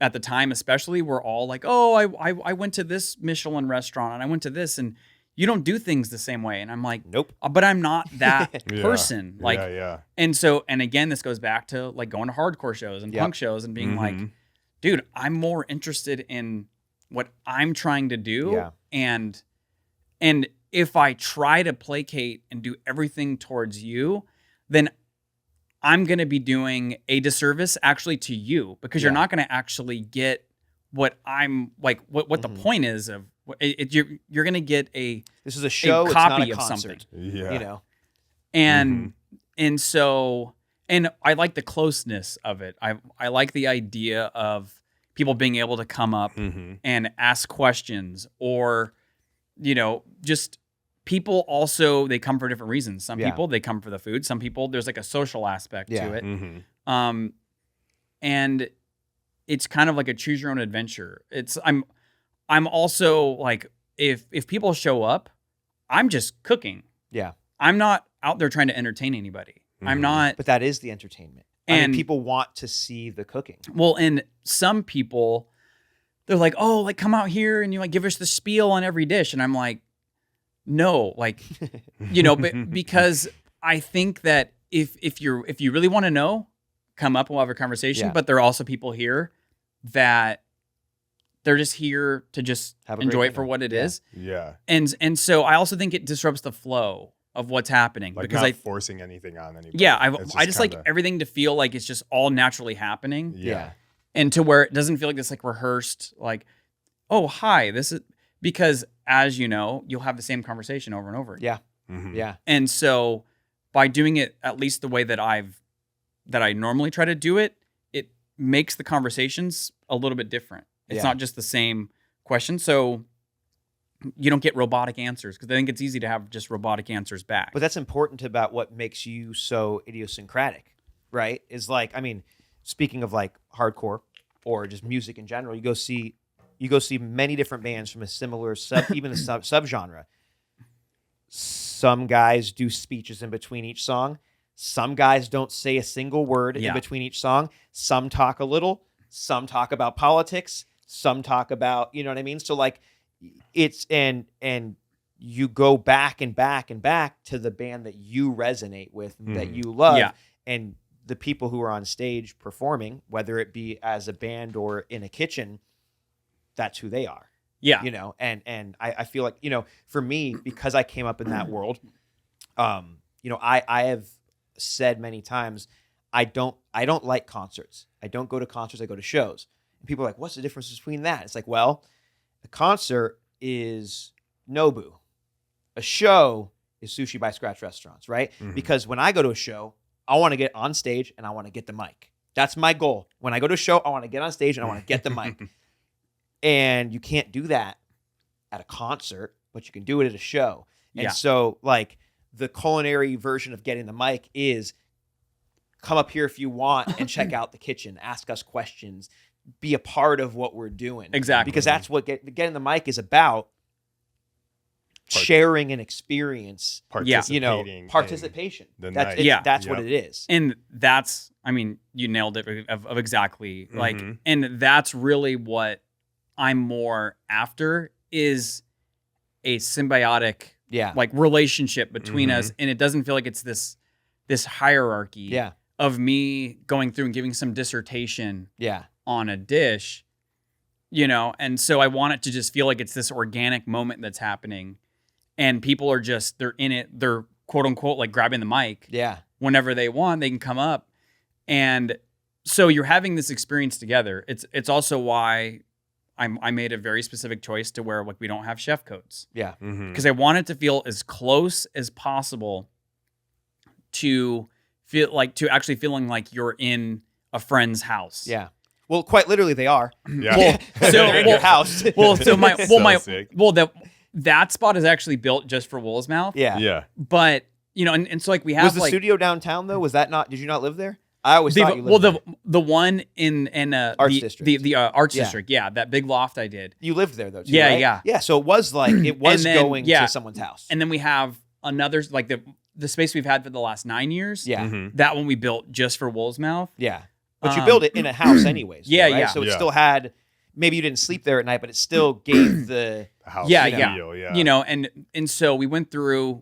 at the time, especially, were all like, oh, I went to this Michelin restaurant and I went to this, and you don't do things the same way. And I'm like, Nope. but I'm not that Yeah. person. Like, yeah. and so, and again, this goes back to like going to hardcore shows and Yep. punk shows and being like, dude, I'm more interested in what I'm trying to do. Yeah. And if I try to placate and do everything towards you, then I'm going to be doing a disservice actually to you, because you're Yeah. not going to actually get what I'm like, what the point is of it. You're going to get This is a show. It's copy not a of concert. something. Yeah. And so, and I like the closeness of it. I like the idea of people being able to come up and ask questions, or, just people also, they come for different reasons. Some Yeah. people, they come for the food. Some people, there's like a social aspect Yeah. to it. And it's kind of like a choose your own adventure. I'm also like, if people show up, I'm just cooking. Yeah. I'm not out there trying to entertain anybody. I'm not. But that is the entertainment. And people want to see the cooking. Well, and some people, they're like, oh, like come out here and you like give us the spiel on every dish. And I'm like, no, like, but because I think that if you really want to know, come up and we'll have a conversation. Yeah. But there are also people here that they're just here to just Have a enjoy great it for dinner. what it Yeah. is. Yeah. And so I also think it disrupts the flow of what's happening, Like because not forcing anything on anybody. yeah, It's I just like kinda- everything to feel like it's just all naturally happening. Yeah. And to where it doesn't feel like this like rehearsed, like, oh, hi, this is, because as you know, you'll have the same conversation over and over again. Yeah. Yeah. And so by doing it at least the way that I normally try to do it, it makes the conversations a little bit different. It's Yeah. not just the same question. So you don't get robotic answers, because I think it's easy to have just robotic answers back. But that's important about what makes you so idiosyncratic, right? Is like, speaking of like hardcore or just music in general, you go see many different bands from a similar subgenre. Some guys do speeches in between each song. Some guys don't say a single word in between each song. Some talk a little. Some talk about politics. Some talk about, you know what I mean? So like, it's and you go back and back and back to the band that you resonate with, that you love. Yeah. And the people who are on stage performing, whether it be as a band or in a kitchen, that's who they are. Yeah. And I feel like, for me, because I came up in that world, I have said many times, I don't like concerts. I don't go to concerts, I go to shows. And people are like, what's the difference between that? It's like, well, a concert is Nobu. A show is Sushi by Scratch Restaurants, right? Because when I go to a show, I want to get on stage and I want to get the mic. That's my goal. When I go to a show, I want to get on stage and I want to get the mic. And you can't do that at a concert, but you can do it at a show. And so, like, the culinary version of getting the mic is come up here if you want and check out the kitchen, ask us questions, be a part of what we're doing. Exactly. Because that's what getting the mic is about. sharing an experience, participating, participation. the That's night. that's what it is. And that's, I mean, you nailed it of exactly like, Mhm. and that's really what I'm more after is a symbiotic Yeah. like relationship between Mhm. us. And it doesn't feel like it's this hierarchy Yeah. of me going through and giving some dissertation Yeah. on a dish, and so I want it to just feel like it's this organic moment that's happening and people are just, they're in it, they're quote unquote like grabbing the mic Yeah. whenever they want, they can come up. And so you're having this experience together. It's also why I made a very specific choice to where like we don't have chef coats Yeah. Mhm. because I want it to feel as close as possible to feel like to actually feeling like you're in a friend's house. Yeah. Well, quite literally, they are. Yeah. Well, so They're in your house. well, so my well, So my sick. well that spot is actually built just for Wolvesmouth. Yeah. Yeah. But and so like we have Was the like studio downtown though? Was that not? Did you not live there? I always the, thought you well lived there. the one in Arts the District. the Arts Yeah. District, yeah, that big loft I did. You lived there though, too, Yeah, right? yeah. Yeah, so it was like, it was then, going yeah. to someone's house. And then we have another like the space we've had for the last 9 years. Yeah. Mhm. That one we built just for Wolvesmouth. Yeah. But you Um, built it in a house anyways. yeah, right? yeah. So it Yeah. still had, maybe you didn't sleep there at night, but it still gave the, The house Yeah, feel, yeah. yeah. And so we went through,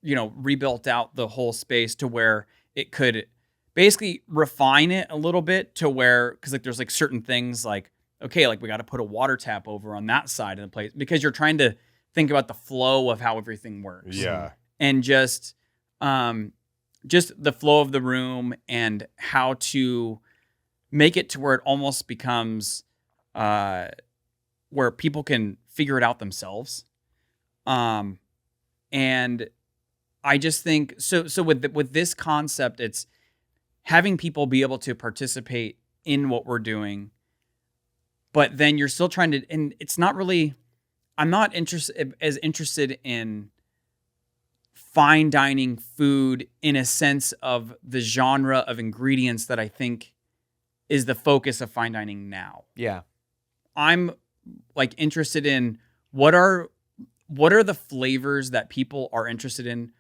rebuilt out the whole space to where it could basically refine it a little bit to where, because like there's like certain things like, okay, like we got to put a water tap over on that side of the place because you're trying to think about the flow of how everything works. Yeah. And just the flow of the room and how to make it to where it almost becomes where people can figure it out themselves. And I just think so with this concept, it's having people be able to participate in what we're doing, but then you're still trying to, and it's not really, I'm not interested in fine dining food in a sense of the genre of ingredients that I think is the focus of fine dining now. yeah. I'm like interested in what are the flavors that people are interested in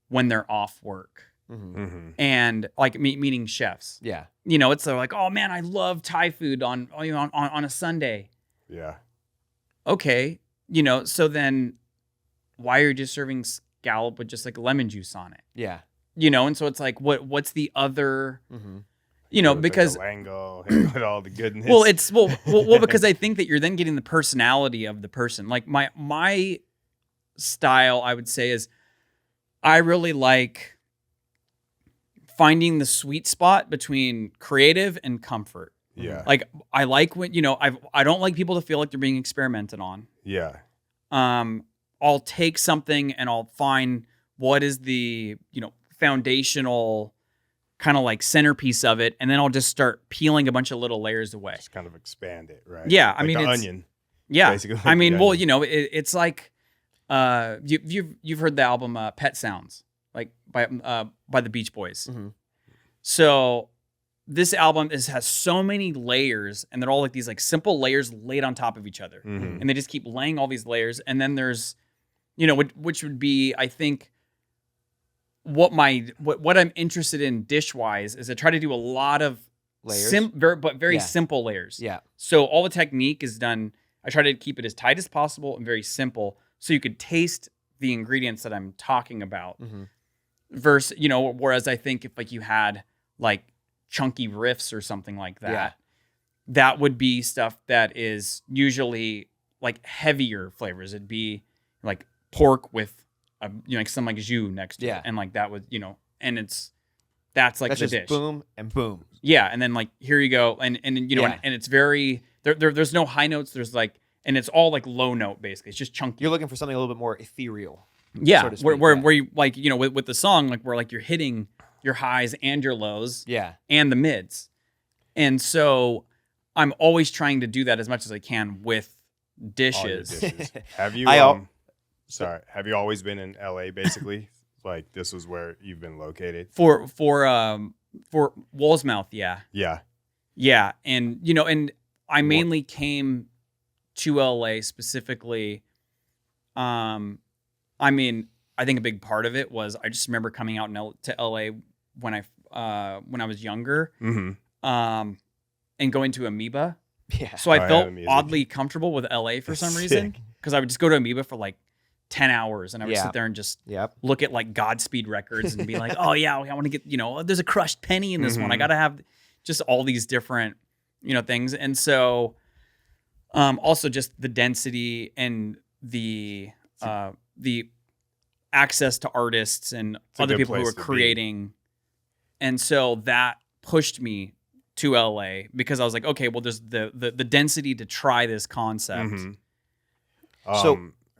when they're off work, Mm-hmm. Mhm. and like meeting chefs. Yeah. It's like, oh man, I love Thai food on a Sunday. Yeah. Okay, so then why are you just serving scallop with just like lemon juice on it? Yeah. And so it's like, what's the other, Mm-hmm. With because the Lango, with all the goodness. well, it's well because I think that you're then getting the personality of the person. Like my style, I would say, is I really like finding the sweet spot between creative and comfort. yeah. Like I like when I don't like people to feel like they're being experimented on. Yeah. I'll take something and I'll find what is the foundational kind of like centerpiece of it, and then I'll just start peeling a bunch of little layers away. Just kind of expand it, right? Yeah, Like I mean, the it's- onion. Yeah, Basically like I mean, the well, onion. it's like you've heard the album Pet Sounds, like by the Beach Boys. Mhm. So this album has so many layers, and they're all like these like simple layers laid on top of each other, Mhm. and they just keep laying all these layers. And then there's, which would be, I think, what I'm interested in dish wise is I try to do a lot of Layers. very Yeah. simple layers. Yeah. So all the technique is done. I try to keep it as tight as possible and very simple, so you could taste the ingredients that I'm talking about. Mm-hmm. Versus, whereas I think if like you had like chunky riffs or something like that, Yeah. that would be stuff that is usually like heavier flavors. It'd be like pork with like some like jus next to Yeah. it, and like that would and that's like That's the just dish. boom and boom. Yeah, and then like here you go, and Yeah. and it's very there's no high notes. There's like, and it's all like low note basically. It's just chunky. You're looking for something a little bit more ethereal. Yeah, so to speak, where yeah. where you like with the song, like where like you're hitting your highs and your lows Yeah. and the mids, and so I'm always trying to do that as much as I can with All your dishes. dishes. Have you? Have you always been in LA? Basically, like this was where you've been located. For Wolvesmouth, yeah. Yeah. And and I mainly came to LA specifically I mean, I think a big part of it was I just remember coming out to LA when I was younger, and going to Amoeba. Yeah. So I felt music. oddly comfortable with LA for some reason, because I would just go to Amoeba for like 10 hours and I would sit there and just look at like Godspeed records and be like, oh yeah, I want to get, there's a crushed penny in this one. I got to have just all these different, things. And so also just the density and the access to artists and other people who are creating. And so that pushed me to LA because I was like, okay, well, there's the density to try this concept.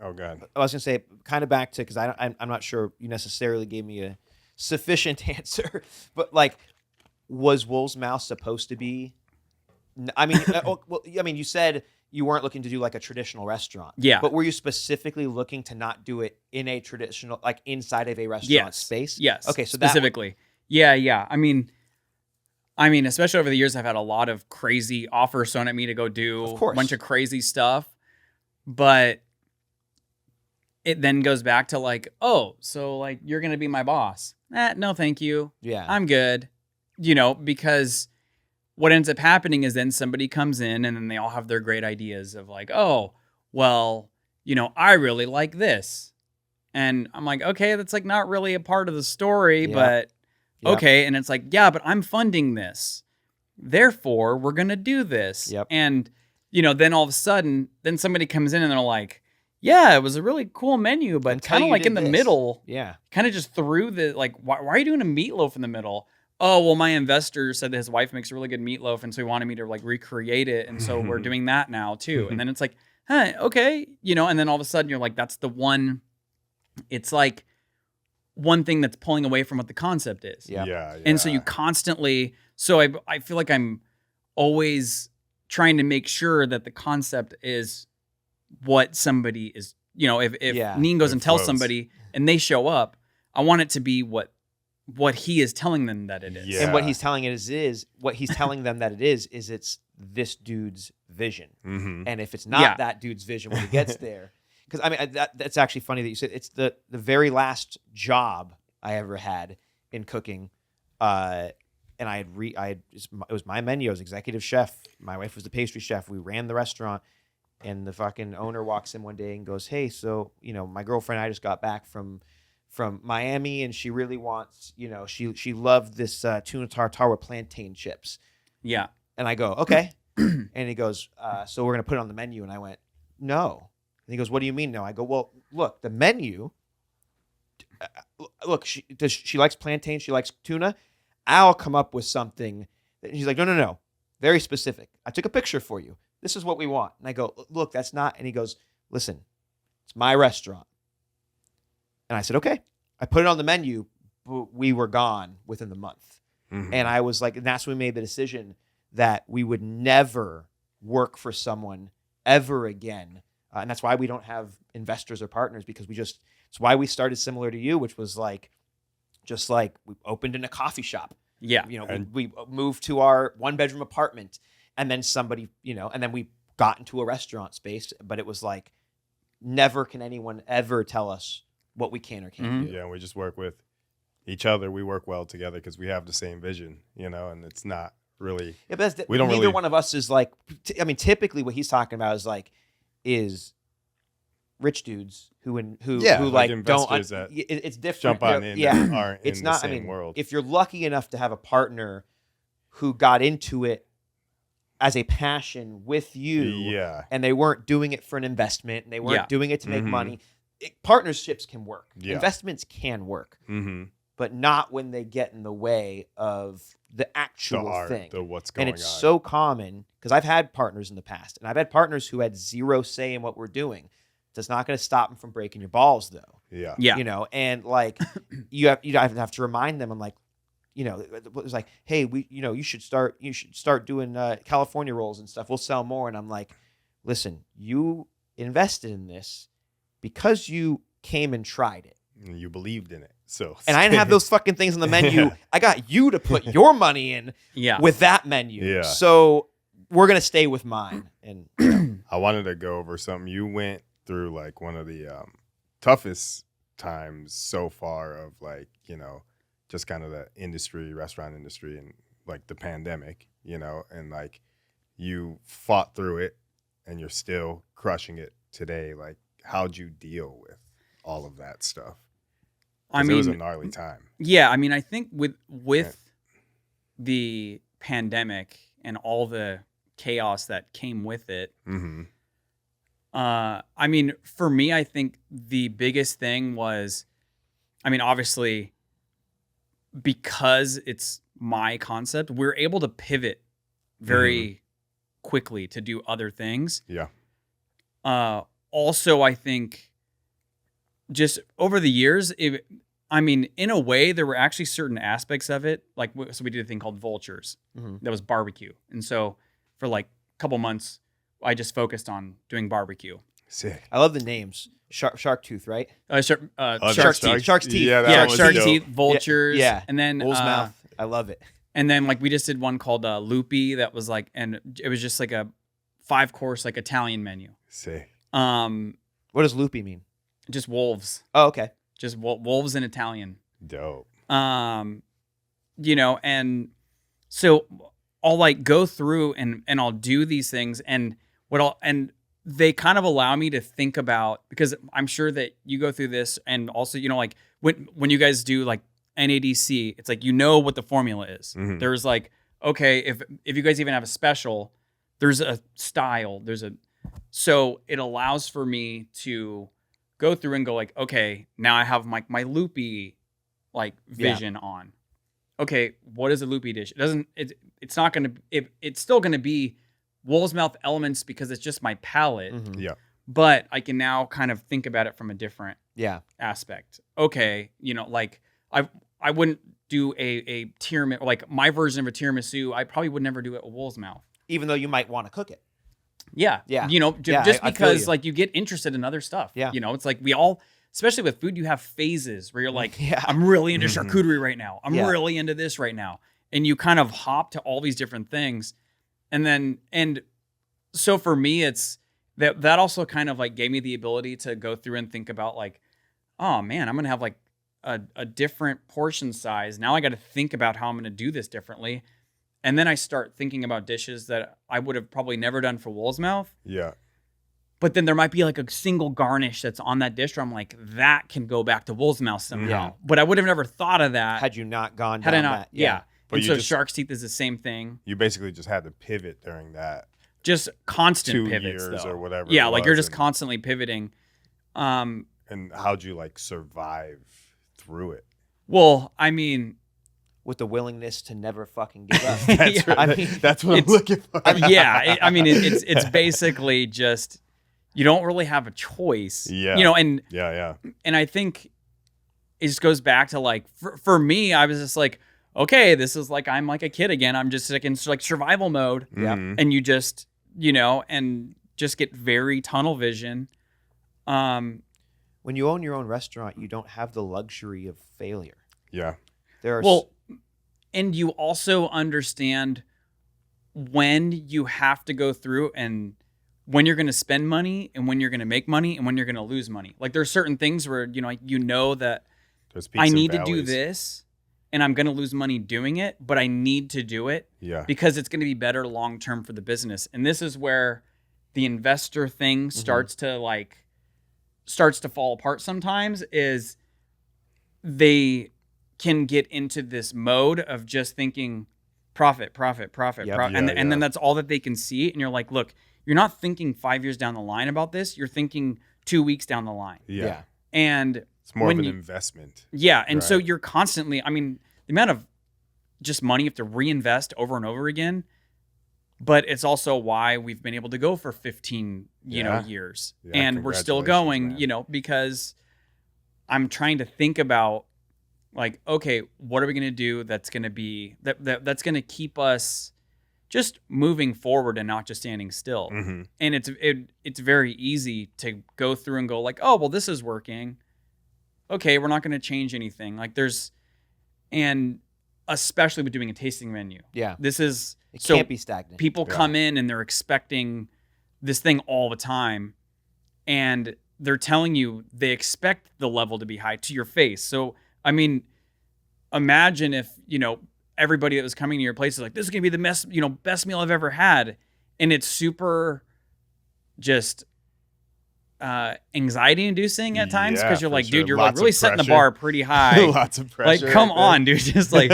Oh God! I was gonna say, kind of back to, because I'm not sure you necessarily gave me a sufficient answer, but like, was Wolvesmouth supposed to be? I mean, you said you weren't looking to do like a traditional restaurant, but were you specifically looking to not do it in a traditional, like inside of a restaurant space? Yes. Okay, so specifically, yeah. I mean, especially over the years, I've had a lot of crazy offers thrown at me to go do a bunch of crazy stuff, but it then goes back to like, oh, so like you're going to be my boss. No, thank you. Yeah. I'm good. Because what ends up happening is then somebody comes in and then they all have their great ideas of like, oh, well, I really like this. And I'm like, okay, that's like not really a part of the story, but okay. And it's like, yeah, but I'm funding this. Therefore, we're going to do this. And, then all of a sudden, then somebody comes in and they're like, yeah, it was a really cool menu, but kind of like in the middle, kind of just threw the, like, why are you doing a meatloaf in the middle? Oh, well, my investor said that his wife makes a really good meatloaf, and so he wanted me to like recreate it, and so we're doing that now too. And then it's like, huh, okay, and then all of a sudden you're like, that's the one, it's like one thing that's pulling away from what the concept is. Yeah. And so you constantly, so I feel like I'm always trying to make sure that the concept is what somebody is, if Neen goes and tells somebody and they show up, I want it to be what he is telling them that it is. Yeah. And what he's telling them that it is it's this dude's vision. And if it's not that dude's vision when he gets there, because I mean, that's actually funny that you said it's the very last job I ever had in cooking. And it was my menu. I was executive chef. My wife was the pastry chef. We ran the restaurant. And the fucking owner walks in one day and goes, hey, so, my girlfriend and I just got back from Miami, and she really wants, she loved this tuna tartare with plantain chips. Yeah. And I go, okay. And he goes, so we're going to put it on the menu. And I went, no. And he goes, what do you mean no? I go, well, look, the menu, look, she likes plantain, she likes tuna. I'll come up with something. And he's like, no. Very specific. I took a picture for you. This is what we want. And I go, look, that's not. And he goes, listen, it's my restaurant. And I said, okay. I put it on the menu, but we were gone within the month. And I was like, and that's when we made the decision that we would never work for someone ever again. And that's why we don't have investors or partners, because it's why we started similar to you, which was like, just like we opened in a coffee shop. Yeah. We moved to our 1-bedroom apartment. And then somebody, and then we got into a restaurant space, but it was like, never can anyone ever tell us what we can or can't do. Yeah, we just work with each other. We work well together because we have the same vision, and it's not really. Yeah, but neither one of us is like. Typically, what he's talking about is rich dudes who like don't. It's different. Jump on in. Yeah, aren't it's in not. The same world. If you're lucky enough to have a partner who got into it as a passion with you, and they weren't doing it for an investment, and they weren't doing it to make money. Partnerships can work. Investments can work, but not when they get in the way of the actual thing. What's going on. And it's so common, because I've had partners in the past, and I've had partners who had zero say in what we're doing. That's not going to stop them from breaking your balls, though. Yeah. And like you have to remind them. I'm like, it was like, hey, you should start doing California rolls and stuff. We'll sell more. And I'm like, listen, you invested in this because you came and tried it. And you believed in it. And I didn't have those fucking things on the menu. I got you to put your money in with that menu. Yeah. So we're going to stay with mine. And I wanted to go over something. You went through like one of the toughest times so far of like, just kind of the restaurant industry, and like the pandemic, and like you fought through it and you're still crushing it today. Like, how'd you deal with all of that stuff? I mean, it was a gnarly time. Yeah, I mean, I think with the pandemic and all the chaos that came with it, Mm-hmm. I mean, for me, I think the biggest thing was, I mean, obviously, because it's my concept, we're able to pivot very quickly to do other things. Yeah. Also, I think just over the years, I mean, in a way, there were actually certain aspects of it. Like, so we did a thing called Vultures. That was barbecue. And so for like a couple months, I just focused on doing barbecue. Sick. I love the names. Shark Tooth, right? Shark's Teeth. Shark's Teeth. Yeah, Shark dope. Teeth, Vultures. Yeah. And then Wolvesmouth. I love it. And then like we just did one called Loopy that was like, and it was just like a 5-course like Italian menu. Sick. What does loopy mean? Just wolves. Oh, okay. Just wolves in Italian. Dope. And so I'll like go through and I'll do these things, and they kind of allow me to think about, because I'm sure that you go through this, and also, like when you guys do like NADC, it's like, what the formula is. Mm-hmm. There's like, okay, if you guys even have a special, there's a style, so it allows for me to go through and go like, okay, now I have my loopy like vision on. Okay, what is a loopy dish? It's not going to, it's still going to be Wolvesmouth elements because it's just my palate. Mm-hmm. Yeah. But I can now kind of think about it from a different aspect. Okay, like I wouldn't do a tiramisu, like my version of a tiramisu, I probably would never do it at Wolvesmouth. Even though you might want to cook it. Yeah. Yeah. Just I feel because you. like you get interested in other stuff. Yeah. It's like we all, especially with food, you have phases where you're like, Yeah. I'm really into Mhm. charcuterie right now. I'm Yeah. really into this right now. And you kind of hop to all these different things. And so for me, it's that also kind of like gave me the ability to go through and think about like, oh man, I'm going to have like a different portion size. Now I got to think about how I'm going to do this differently. And then I start thinking about dishes that I would have probably never done for Wolvesmouth. Yeah. But then there might be like a single garnish that's on that dish where I'm like, that can go back to Wolvesmouth somehow. Yeah. But I would have never thought of that Had you not gone had down I not. that. Yeah. But And you so just- Shark's Teeth is the same thing. You basically just had to pivot during that Just constant 2 pivots years though. or whatever. Yeah, it like you're was, just constantly pivoting. and how'd you like survive through it? Well, I mean, With the willingness to never fucking give up. That's, Yeah. I mean, that's what I'm it's- looking for. it's basically just you don't really have a choice. Yeah. And Yeah. I think it just goes back to like for me, I was just like, okay, this is like I'm like a kid again. I'm just like in like survival mode. Yeah. Mhm. And you just and just get very tunnel vision. when you own your own restaurant, you don't have the luxury of failure. Yeah. There are Well, and you also understand when you have to go through and when you're going to spend money and when you're going to make money and when you're going to lose money. Like there's certain things where that There's peaks I and need to do valleys. this and I'm going to lose money doing it, but I need to do it Yeah. because it's going to be better long term for the business. And this is where the investor thing starts to fall apart sometimes, is they can get into this mode of just thinking profit, Yep. profit. Yeah, And yeah. then that's all that they can see. And you're like, look, you're not thinking 5 years down the line about this. You're thinking 2 weeks down the line. Yeah. And It's more of when an you- investment. yeah. And so Right. you're constantly, I mean, the amount of just money you have to reinvest over and over again. But it's also why we've been able to go for 15, Yeah. years. Yeah, And we're still congratulations, going, man. because I'm trying to think about like, okay, what are we going to do that's going to be that's going to keep us just moving forward and not just standing still. Mm-hmm. And it's very easy to go through and go like, oh, well, this is working. Okay, we're not going to change anything. And especially with doing a tasting menu. Yeah. This is It so can't be stagnant. people Yeah. come in and they're expecting this thing all the time. And they're telling you they expect the level to be high to your face. So, I mean, imagine if, everybody that was coming to your place is like, this is going to be the best meal I've ever had. And it's super just anxiety inducing at times because you're like, sure. dude, you're Lots like really of setting the pressure. bar pretty high. Lots of pressure. Like, come right on, there. dude. Just like,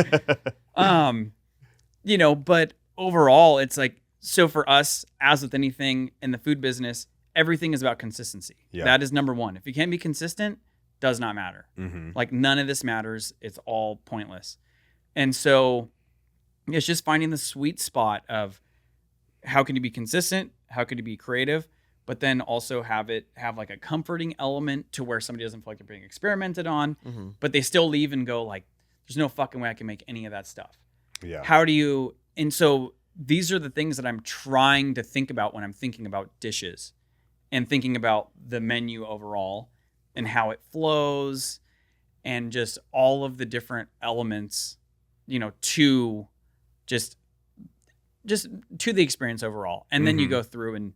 but overall, it's like, so for us, as with anything in the food business, everything is about consistency. Yeah. That is number one. If you can't be consistent, does not matter. Mm-hmm. Like, none of this matters. It's all pointless. And so it's just finding the sweet spot of how can you be consistent? How can you be creative? But then also have like a comforting element to where somebody doesn't feel like they're being experimented on, but they still leave and go like, there's no fucking way I can make any of that stuff. Yeah. How do you, and so these are the things that I'm trying to think about when I'm thinking about dishes and thinking about the menu overall and how it flows and just all of the different elements, to just to the experience overall. And then you go through and,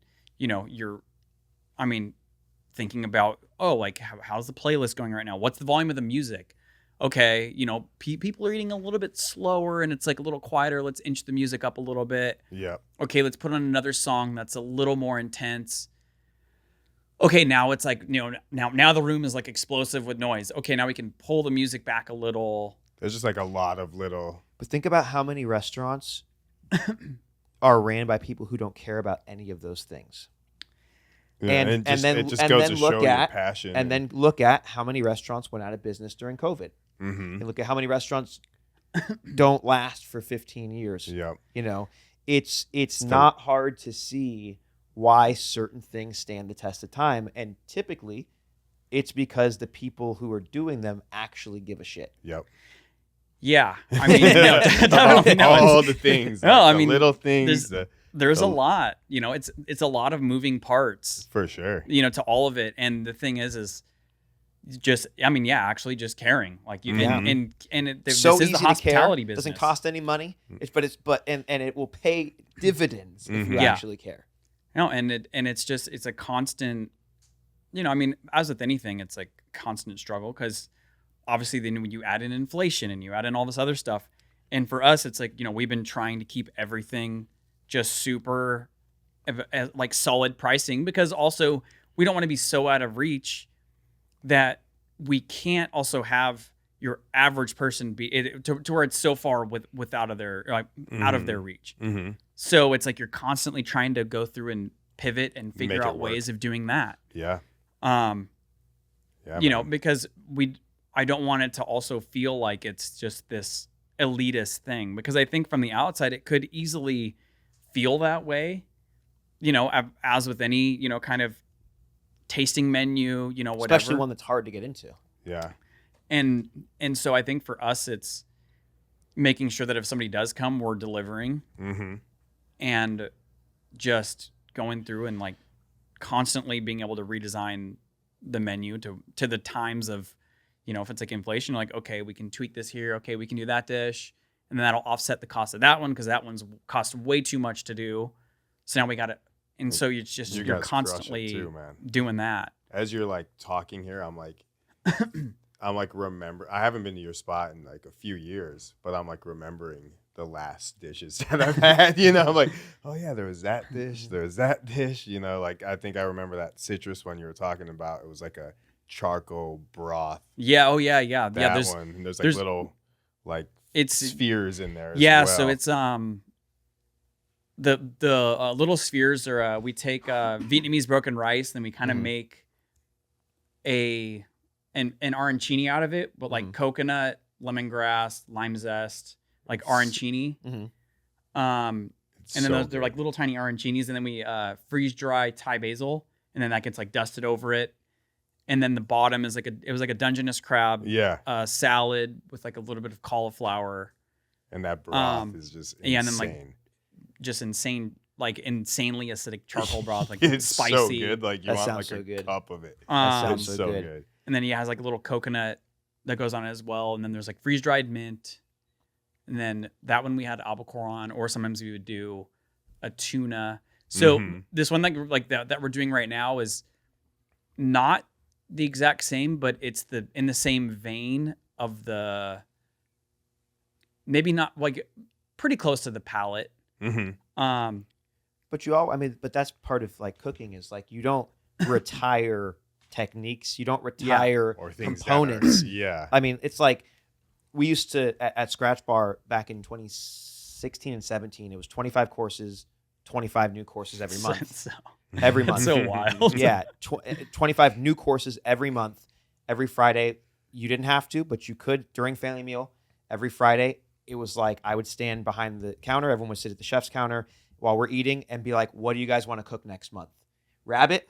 thinking about, like how's the playlist going right now? What's the volume of the music? Okay, people are eating a little bit slower and it's like a little quieter. Let's inch the music up a little bit. Yeah. Okay, let's put on another song that's a little more intense. Okay, now it's like, now the room is like explosive with noise. Okay, now we can pull the music back a little. There's just like a lot of little. But think about how many restaurants are ran by people who don't care about any of those things. Yeah, And then it just goes to look show your at passion. and then look at how many restaurants went out of business during COVID. Mm-hmm. And look at how many restaurants don't last for 15 years. Yep. It's not hard to see why certain things stand the test of time, and typically it's because the people who are doing them actually give a shit. Yep. Yeah, I mean, definitely all the things. No, I the mean, little things. There's a lot. It's a lot of moving parts. For sure. To all of it, and the thing is just, actually just caring. Like you, and this So is easy the to hospitality care. business. Doesn't cost any money. And it will pay dividends if you Yeah. actually care. No, and it's a constant. As with anything, it's like constant struggle because obviously then when you add in inflation and you add in all this other stuff, and for us it's like we've been trying to keep everything just super like solid pricing because also we don't want to be so out of reach that we can't also have your average person be to where it's so far out of their reach. Mm-hmm. So it's like you're constantly trying to go through and pivot and figure out ways of doing that. Yeah. Because I don't want it to also feel like it's just this elitist thing because I think from the outside it could easily feel that way, as with any, kind of tasting menu, whatever. Especially one that's hard to get into. Yeah. And so I think for us, it's making sure that if somebody does come, we're delivering and just going through and like constantly being able to redesign the menu to the times of, if it's like inflation, like, okay, we can tweak this here. Okay, we can do that dish. And then that'll offset the cost of that one because that one's cost way too much to do. So now we got it. And so you're constantly too, man. doing that. As you're like talking here, I'm like, remember, I haven't been to your spot in like a few years, but I'm like remembering the last dishes that I've had, I'm like, oh yeah, there was that dish. Like I think I remember that citrus one you were talking about. It was like a charcoal broth. Yeah. Oh yeah. Yeah. That There's one. And there's like little like it's spheres in there. Yeah. As well. So it's the little spheres are we take Vietnamese broken rice, then we kind of make an arancini out of it, but like coconut, lemongrass, lime zest, like arancini. And then they're like little tiny arancinis, and then we freeze dry Thai basil, and then that gets like dusted over it. And then the bottom is it was like a Dungeness crab salad with like a little bit of cauliflower. And that broth is just insane. Yeah, and then like just insane, like insanely acidic charcoal broth, like it's spicy. So good, like you That want sounds like so good. cup of it. That sounds It's so so good. good. And then he has like a little coconut that goes on it as well. And then there's like freeze dried mint. And then that one we had albacore on, or sometimes we would do a tuna. So this one that we're doing right now is not the exact same, but it's in the same vein of maybe not like pretty close to the palate. Mm-hmm. But that's part of like cooking is like you don't retire techniques, you don't retire Or things components. yeah. I mean, it's like we used to at Scratch Bar back in 2016 and 17. It was 25 courses, 25 new courses every month. So, Every month. so wild. Yeah, 25 new courses every month. Every Friday, you didn't have to, but you could during family meal. Every Friday, it was like I would stand behind the counter. Everyone would sit at the chef's counter while we're eating and be like, "What do you guys want to cook next month? Rabbit?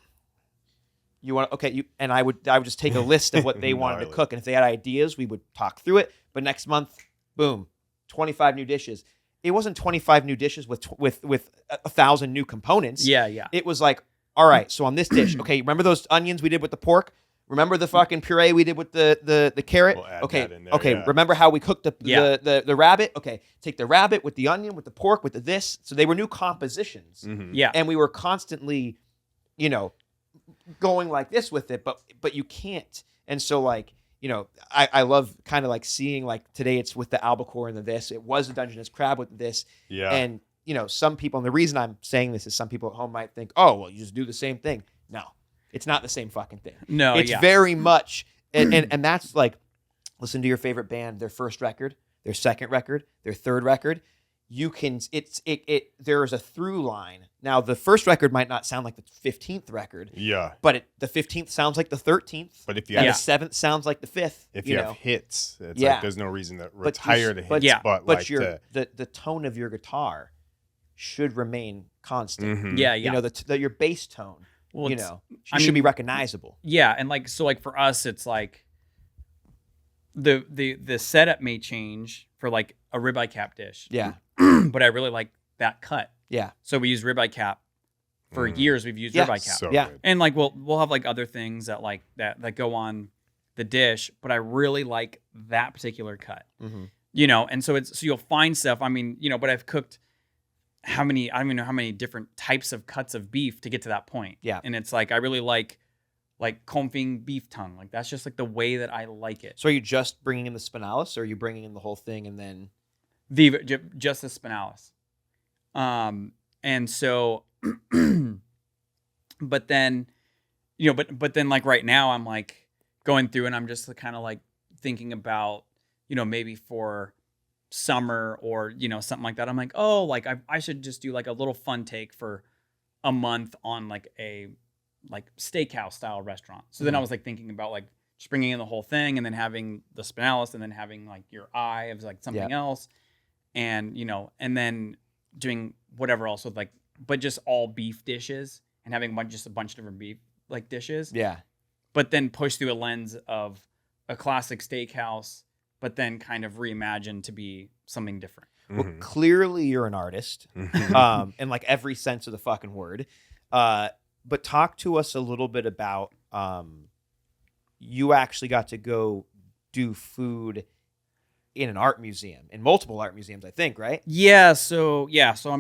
You want okay? And I would just take a list of what they wanted to cook, and if they had ideas, we would talk through it. But next month, boom, 25 new dishes. It wasn't 25 new dishes with 1,000 new components. Yeah. It was like, all right, so on this dish, okay, remember those onions we did with the pork? Remember the fucking puree we did with the carrot? We'll add Okay, that in there, okay. yeah. Remember how we cooked Yeah. the rabbit? Okay, take the rabbit with the onion, with the pork, with the this. So they were new compositions, Mm-hmm. Yeah. and we were constantly, going like this with it, but you can't. And so like, I love kind of like seeing like today it's with the albacore and the this. It was the Dungeness crab with this. Yeah. And some people, and the reason I'm saying this is some people at home might think, oh, well, you just do the same thing. No, it's not the same fucking thing. No, It's yeah. very much, and that's like, listen to your favorite band, their first record, their second record, their third record. You can, there is a through line. Now, the first record might not sound like the 15th record, Yeah. but the 15th sounds like the 13th. But if you And have, the 7th sounds like the 5th. if you have hits, it's Yeah. like there's no reason to But retire the hits. yeah. But But like the tone of your guitar should remain constant. Mhm. Yeah. Yeah. Your bass tone, Well, should be recognizable. Yeah, and like so like for us it's like the setup may change for like a ribeye cap dish. Yeah. But I really like that cut. Yeah. So we use ribeye cap. For years we've used Yeah. ribeye cap. So Yeah. good. And like we'll have like other things that like that go on the dish, but I really like that particular cut. Mm-hmm. And so you'll find stuff. I mean, but I've cooked I don't even know how many different types of cuts of beef to get to that point. Yeah. And it's like I really like confing beef tongue. Like that's just like the way that I like it. So are you just bringing in the spinalis, or are you bringing in the whole thing and then? Just the spinalis. And so but then but then like right now I'm like going through and I'm just kind of like thinking about maybe for summer or something like that. I'm like, oh, like I should just do like a little fun take for a month on like a steakhouse style restaurant. So then I was like thinking about like just bringing in the whole thing and then having the spinalis and then having like your eye of like something else, and and then doing whatever else with like, but just all beef dishes and having just a bunch of different beef like dishes. Yeah. But then push through a lens of a classic steakhouse, but then kind of reimagined to be something different. Well, clearly you're an artist, in like every sense of the fucking word. But talk to us a little bit about you actually got to go do food in an art museum, in multiple art museums, I think, right? So I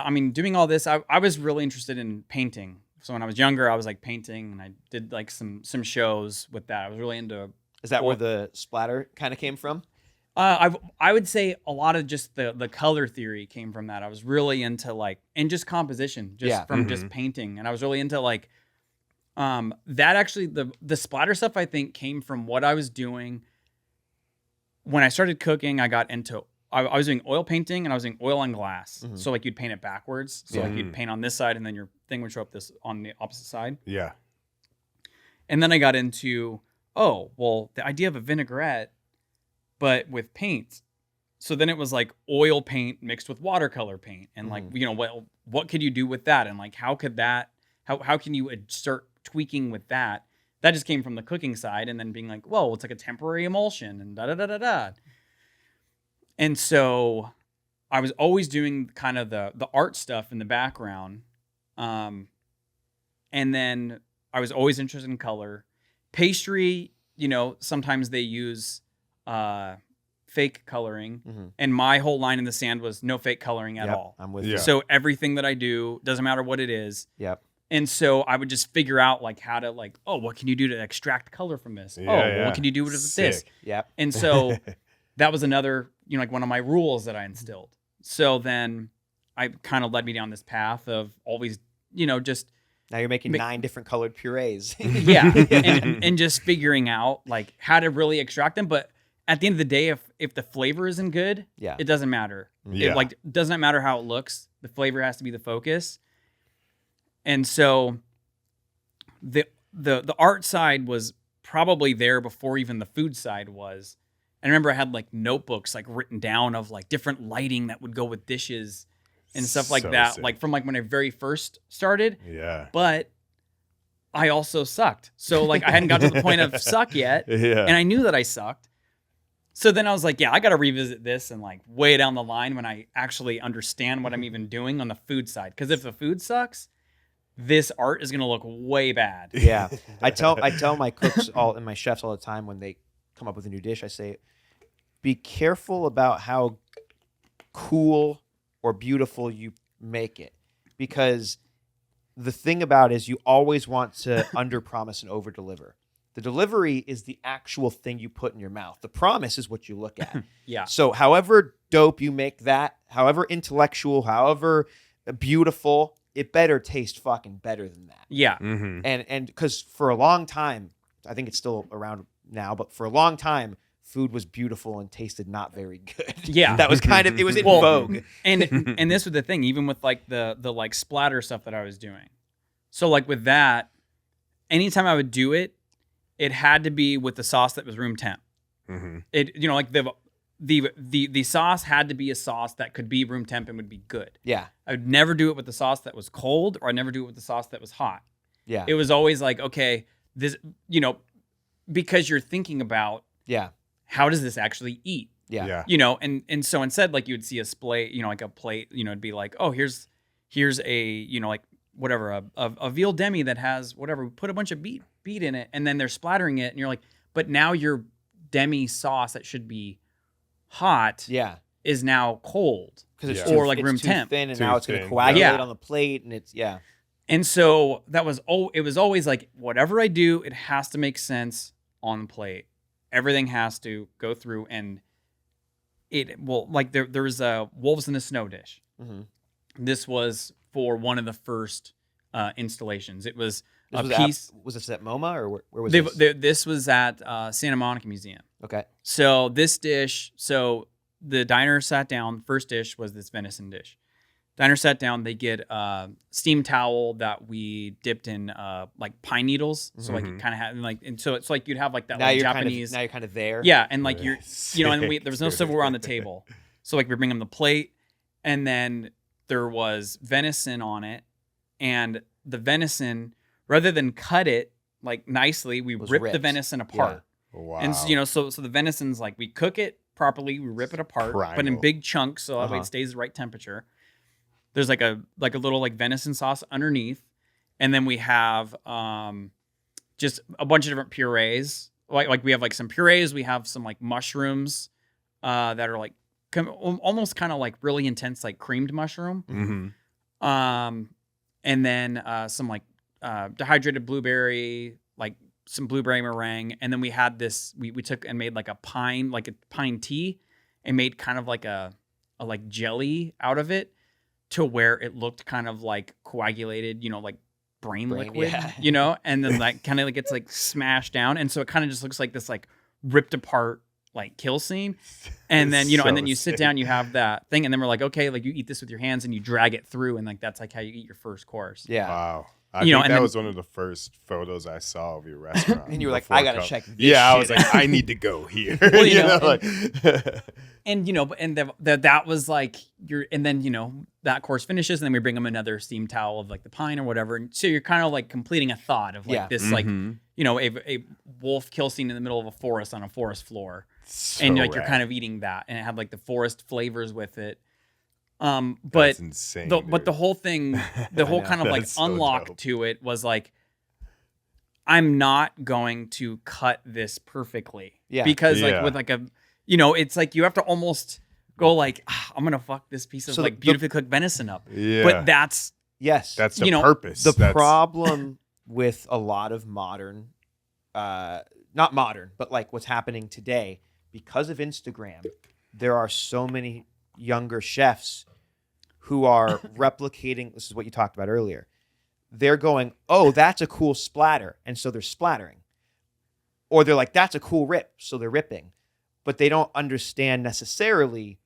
mean, doing all this, I was really interested in painting. So when I was younger, I was like painting, and I did like some shows with that. I was really into. Is that where the splatter kind of came from? I would say a lot of just the color theory came from that. I was really into like, and just composition, just from just painting, and I was really into like, that actually the splatter stuff I think came from what I was doing. When I started cooking, I got into. I was doing oil painting and I was doing oil on glass. So like you'd paint it backwards. So like you'd paint on this side and then your thing would show up this on the opposite side. Yeah. And then I got into, the idea of a vinaigrette, but with paint. So then it was like oil paint mixed with watercolor paint. And like, what could you do with that? And like, how could that, how can you start tweaking with that? That just came from the cooking side and then being like, well, it's like a temporary emulsion and da-da-da-da-da. And so I was always doing kind of the art stuff in the background. And then I was always interested in color. Pastry, sometimes they use fake coloring. And my whole line in the sand was no fake coloring at all. I'm with Yeah. you. So everything that I do, doesn't matter what it is. Yep. And so I would just figure out like how to like, oh, what can you do to extract color from this? Yeah, oh, well, yeah. what can you do with this? Sick. Yep. And so that was another, like one of my rules that I instilled. So then I kind of led me down this path of always, just Now you're making 9 different colored purees. yeah, and just figuring out like how to really extract them. But at the end of the day, if the flavor isn't good, Yeah. it doesn't matter. Yeah. It like doesn't matter how it looks. The flavor has to be the focus. And so the art side was probably there before even the food side was. And I remember I had like notebooks like written down of like different lighting that would go with dishes and stuff like So that. sick. Like from like when I very first started. Yeah. But I also sucked. So like I hadn't got to the point of suck yet. Yeah. And I knew that I sucked. So then I was like, yeah, I got to revisit this and like way down the line when I actually understand what I'm even doing on the food side. Because if the food sucks, this art is going to look way bad. Yeah. I tell my cooks and my chefs all the time when they come up with a new dish, I say, be careful about how cool or beautiful you make it. Because the thing about it is you always want to underpromise and overdeliver. The delivery is the actual thing you put in your mouth. The promise is what you look at. Yeah. So however dope you make that, however intellectual, however beautiful, it better taste fucking better than that. Yeah. Mm-hmm. And because for a long time, I think it's still around now, but for a long time, food was beautiful and tasted not very good. Yeah. That was kind of, it was in Well, vogue. And this was the thing, even with like the like splatter stuff that I was doing. So like with that, anytime I would do it, it had to be with the sauce that was room temp. Mm-hmm. It like the sauce had to be a sauce that could be room temp and would be good. Yeah. I would never do it with the sauce that was cold, or I'd never do it with the sauce that was hot. Yeah. It was always like, okay, this, because you're thinking about Yeah. how does this actually eat? Yeah. Yeah. And so instead, like you would see a plate, like a plate, it'd be like, oh, here's a, like whatever, a veal demi that has whatever, we put a bunch of beet in it, and then they're splattering it, and you're like, but now your demi sauce that should be hot Yeah. is now cold. Because it's Yeah. too, Or like it's room too temp. thin, and Too now it's going to thin, coagulate yeah. on the plate, and it's, yeah. And so that was, it was always like, whatever I do, it has to make sense on the plate. Everything has to go through, and it will, like there was a Wolves in the Snow dish. Mm-hmm. This was for one of the first installations. It was This a was piece. was this at MoMA or where was They, this? this was at Santa Monica Museum. Okay. So this dish, so the diner sat down. First dish was this venison dish. Diner sat down. They get a steam towel that we dipped in like pine needles. So like it kind of had like, and so it's like you'd have like that Now like you're Japanese. now you're kind of there. Yeah, and like you're, and Sick, there was no dude. silverware on the table, so like we bring them the plate, and then there was venison on it, and the venison, rather than cut it like nicely, we Was ripped the ripped. venison apart. Wow. And so the venison's like we cook it properly, we rip it apart, but in Primal. big chunks, so that way Uh-huh. it stays the right temperature. There's like a little like venison sauce underneath, and then we have just a bunch of different purees. Like we have like some purees, we have some like mushrooms that are like almost kind of like really intense like creamed mushroom. Mm-hmm. And then some like dehydrated blueberry, like some blueberry meringue, and then we had this. We took and made like a pine tea, and made kind of like a like jelly out of it, to where it looked kind of like coagulated, like brain liquid, yeah. and then like kind of like gets like smashed down, and so it kind of just looks like this like ripped apart like kill scene, and then and then you sit down, you have that thing, and then we're like, okay, like you eat this with your hands and you drag it through, and like that's like how you eat your first course. Yeah. Wow. I You know, think and that then- was one of the first photos I saw of your restaurant. And you were like, before I gotta co- check this Yeah, I was shit like, I need to go here. Well, you You know, know, like- And that was like and then that course finishes, and then we bring them another steam towel of like the pine or whatever, and so you're kind of like completing a thought of like Yeah. this like Mhm. a wolf kill scene in the middle of a forest on a forest floor, So and like you're rad. kind of eating that, and it had like the forest flavors with it. But That's insane. but the dude. whole thing, the whole know. kind of like That's so unlock dope. to it was like, I'm not going to cut this perfectly. Yeah. Because like Yeah. with like a, it's like you have to almost go like, I'm going to fuck this piece of So like the- beautifully cooked venison up. Yeah. But that's Yes. That's the You know, purpose. The That's, problem with a lot of modern, not modern, but like what's happening today, because of Instagram, there are so many younger chefs who are replicating. This is what you talked about earlier. They're going, oh, that's a cool splatter. And so they're splattering. Or they're like, that's a cool rip. So they're ripping. But they don't understand necessarily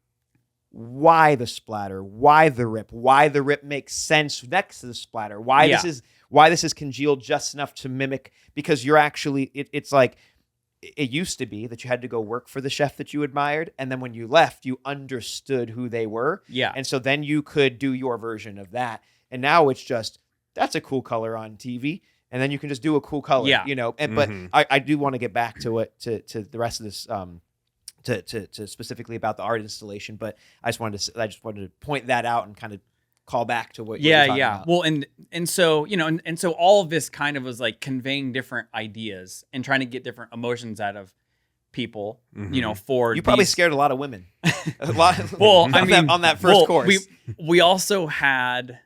why the splatter, why the rip makes sense next to the splatter, why this is congealed just enough to mimic, because you're actually, it's like, it used to be that you had to go work for the chef that you admired, and then when you left, you understood who they were. Yeah. And so then you could do your version of that. And now it's just, that's a cool color on TV. And then you can just do a cool color, Yeah. you know. And but I do want to get back to what to the rest of this to specifically about the art installation, but I just wanted to point that out and kind of call back to what you're talking about. Well, and so, you know, and so all of this kind of was like conveying different ideas and trying to get different emotions out of people, you know, for you probably these- scared a lot of women. A lot. Well, I on mean, that first course. we also had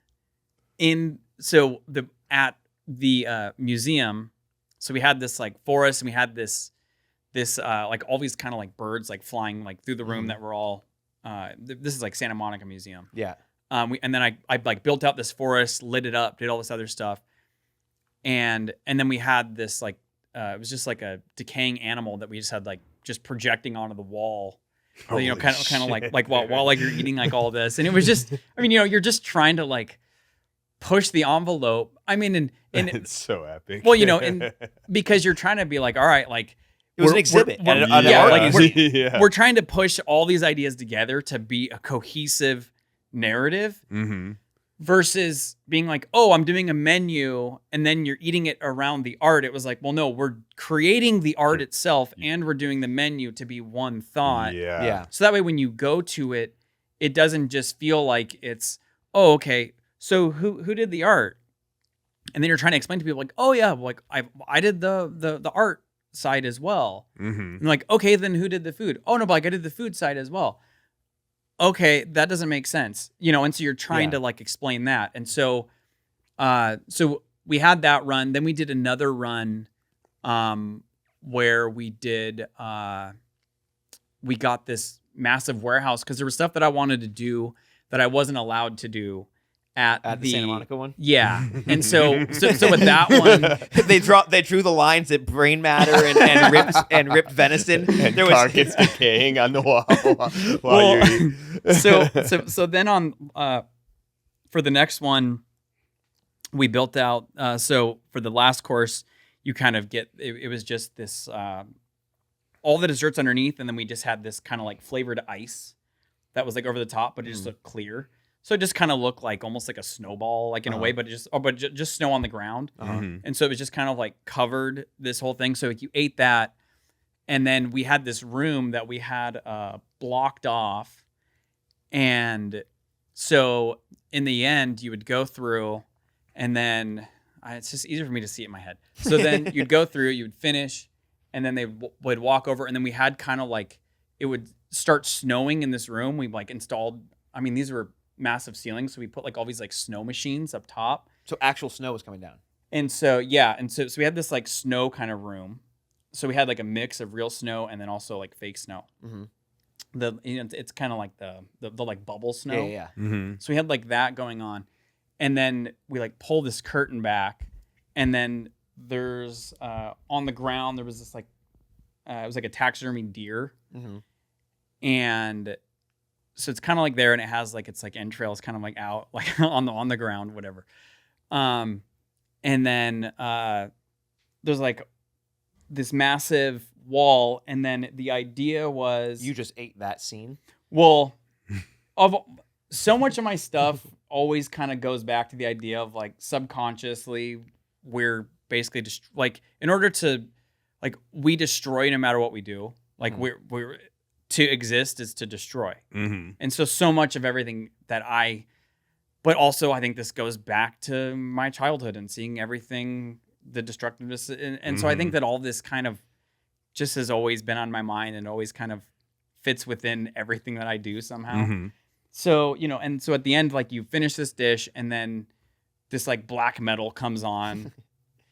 at the museum, so we had this like forest, and we had this like all these kind of like birds like flying like through the room that were all this is like Santa Monica Museum. Yeah. And then I like built out this forest, lit it up, did all this other stuff, and then we had this like it was just like a decaying animal that we just had like just projecting onto the wall, you know, kind of like while like you're eating like all this, and it was just, I mean, you know, you're just trying to like push the envelope. I mean, and it's so epic. well, you know, and because you're trying to be like, all right, like It was an exhibit. we're- at an yeah, art like, museum. yeah. we're trying to push all these ideas together to be a cohesive narrative versus being like, oh, I'm doing a menu and then you're eating it around the art. It was like, well, no, we're creating the art itself and we're doing the menu to be one thought. Yeah. Yeah. So that way, when you go to it, it doesn't just feel like it's, oh, okay, so who did the art? And then you're trying to explain to people like, oh yeah, like I did the art side as well. And like, okay, then who did the food? Oh no, but like I did the food side as well. Okay, that doesn't make sense, you know. And so you're trying to like explain that. And so, so we had that run. Then we did another run, where we did, we got this massive warehouse because there was stuff that I wanted to do that I wasn't allowed to do at At the Santa Monica one? Yeah, and so with that one, they drew the lines at brain matter and ripped venison. And There was carcass decaying on the wall while you're eating. so then on for the next one, we built out. So for the last course, you kind of get it was just this all the desserts underneath, and then we just had this kind of like flavored ice that was like over the top, but it just looked clear. So it just kind of looked like almost like a snowball, like in a way, but just snow on the ground. And so it was just kind of like covered this whole thing. So like you ate that, and then we had this room that we had blocked off. And so in the end, you would go through, and then it's just easier for me to see it in my head. So then you'd go through, you would finish, and then they would walk over, and then we had kind of like, it would start snowing in this room. We like installed, I mean, these were massive ceilings, so we put like all these like snow machines up top. So actual snow was coming down. And so yeah, and so we had this like snow kind of room. So we had like a mix of real snow and then also like fake snow. It's kind of like the like bubble snow. Yeah. So we had like that going on, and then we like pull this curtain back, and then there's on the ground there was this like it was like a taxidermy deer, and so it's kind of like there, and it has like it's like entrails kind of like out like on the ground, whatever. And then there's like this massive wall, and then the idea was You just ate that scene. well, of so much of my stuff always kind of goes back to the idea of like subconsciously we're basically just like in order to like we destroy no matter what we do. Like we're to exist is to destroy. And so much of everything that but also I think this goes back to my childhood and seeing everything, the destructiveness. And so I think that all this kind of just has always been on my mind and always kind of fits within everything that I do somehow. So, you know, and so at the end, like you finish this dish and then this like black metal comes on.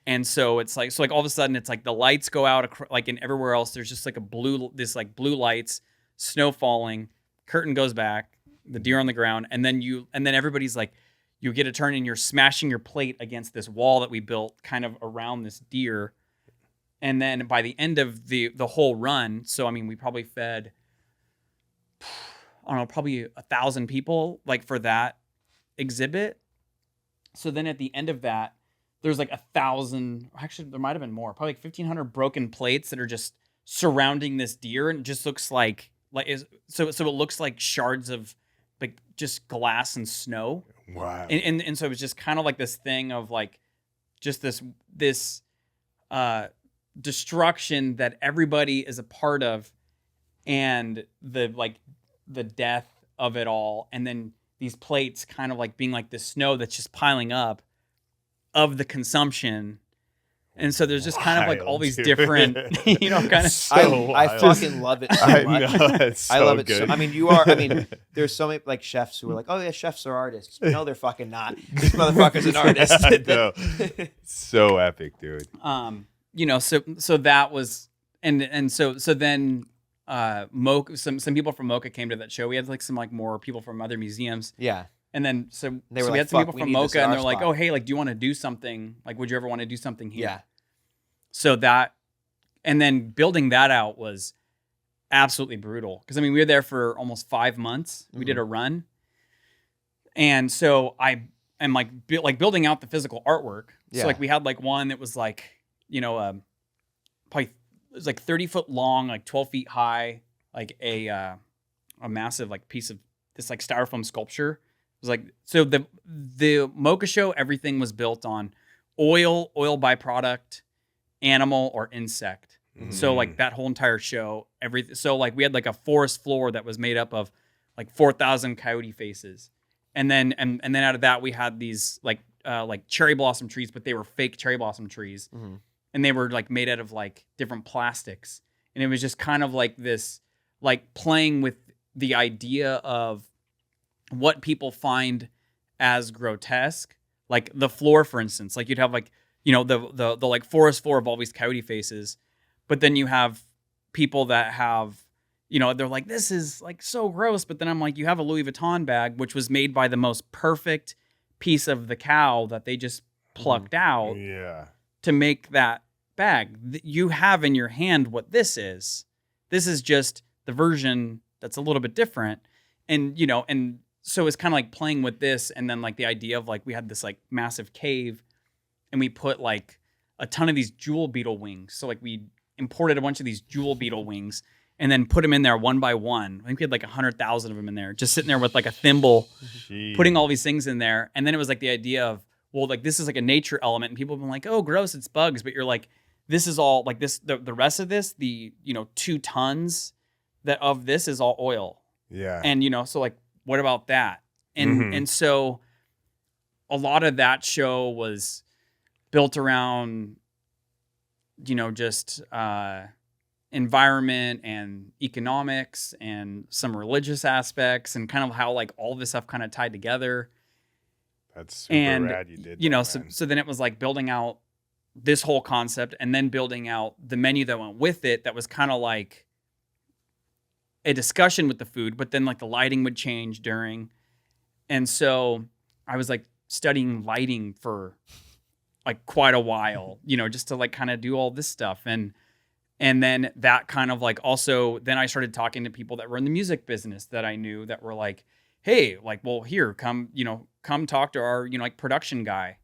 And so it's like, all of a sudden it's like the lights go out like in everywhere else. There's just like blue lights, snow falling, curtain goes back, the deer on the ground. And then everybody's like, you get a turn and you're smashing your plate against this wall that we built kind of around this deer. And then by the end of the whole run, so I mean, we probably fed, I don't know, probably 1,000 people like for that exhibit. So then at the end of that, there's like 1,000, actually there might've been more, probably like 1,500 broken plates that are just surrounding this deer. And it just looks so it looks like shards of like just glass and snow. Wow. And so it was just kind of like this thing of like, just this destruction that everybody is a part of, and the death of it all, and then these plates kind of like being like this snow that's just piling up of the consumption. And so there's just kind of like all these different, kind of. So I fucking love it so much. I know, it's so I love it. good. I mean, there's so many like chefs who are like, oh yeah, chefs are artists. No, they're fucking not. This motherfucker's an artist. I know. So epic, dude. So that was, and so then Mocha, some people from Mocha came to that show. We had like some like more people from other museums. Yeah. And then so They were we like, had some "Fuck, people we from need this Mocha, at and our they're like, spot." oh hey, like do you want to do something? Like would you ever want to do something here? Yeah. So that, and then building that out was absolutely brutal, because I mean we were there for almost 5 months. We did a run, and so I am like building out the physical artwork. Yeah. So like we had like one that was like probably it was like 30 foot long, like 12 feet high, like a massive like piece of this like styrofoam sculpture. It was like, so the Mocha show, everything was built on oil byproduct, animal or insect. So like that whole entire show, everything. So like we had like a forest floor that was made up of like 4,000 coyote faces. And then out of that, we had these like cherry blossom trees, but they were fake cherry blossom trees. And they were like made out of like different plastics. And it was just kind of like this, like playing with the idea of what people find as grotesque. Like the floor, for instance, like you'd have like, the like forest floor of all these coyote faces. But then you have people that have, they're like, this is like so gross. But then I'm like, you have a Louis Vuitton bag, which was made by the most perfect piece of the cow that they just plucked out to make that bag. You have in your hand what this is. This is just the version that's a little bit different. And, and so it's kind of like playing with this. And then like the idea of like, we had this like massive cave and we put like a ton of these jewel beetle wings. So like we imported a bunch of these jewel beetle wings and then put them in there one by one. I think we had like 100,000 of them in there, just sitting there with like a thimble, putting all these things in there. And then it was like the idea of, well, like this is like a nature element, and people have been like, oh, gross, it's bugs. But you're like, this is all like this, the rest of this, the 2 tons of this is all oil. Yeah. And so like, what about that? And and so a lot of that show was built around just environment and economics and some religious aspects, and kind of how like all this stuff kind of tied together. That's super rad you did. So then it was like building out this whole concept, and then building out the menu that went with it, that was kind of like a discussion with the food, but then like the lighting would change during. And so I was like studying lighting for like quite a while, just to like kind of do all this stuff. And then that kind of like also, then I started talking to people that were in the music business that I knew, that were like, hey, like, well, here, come talk to our, like production guy.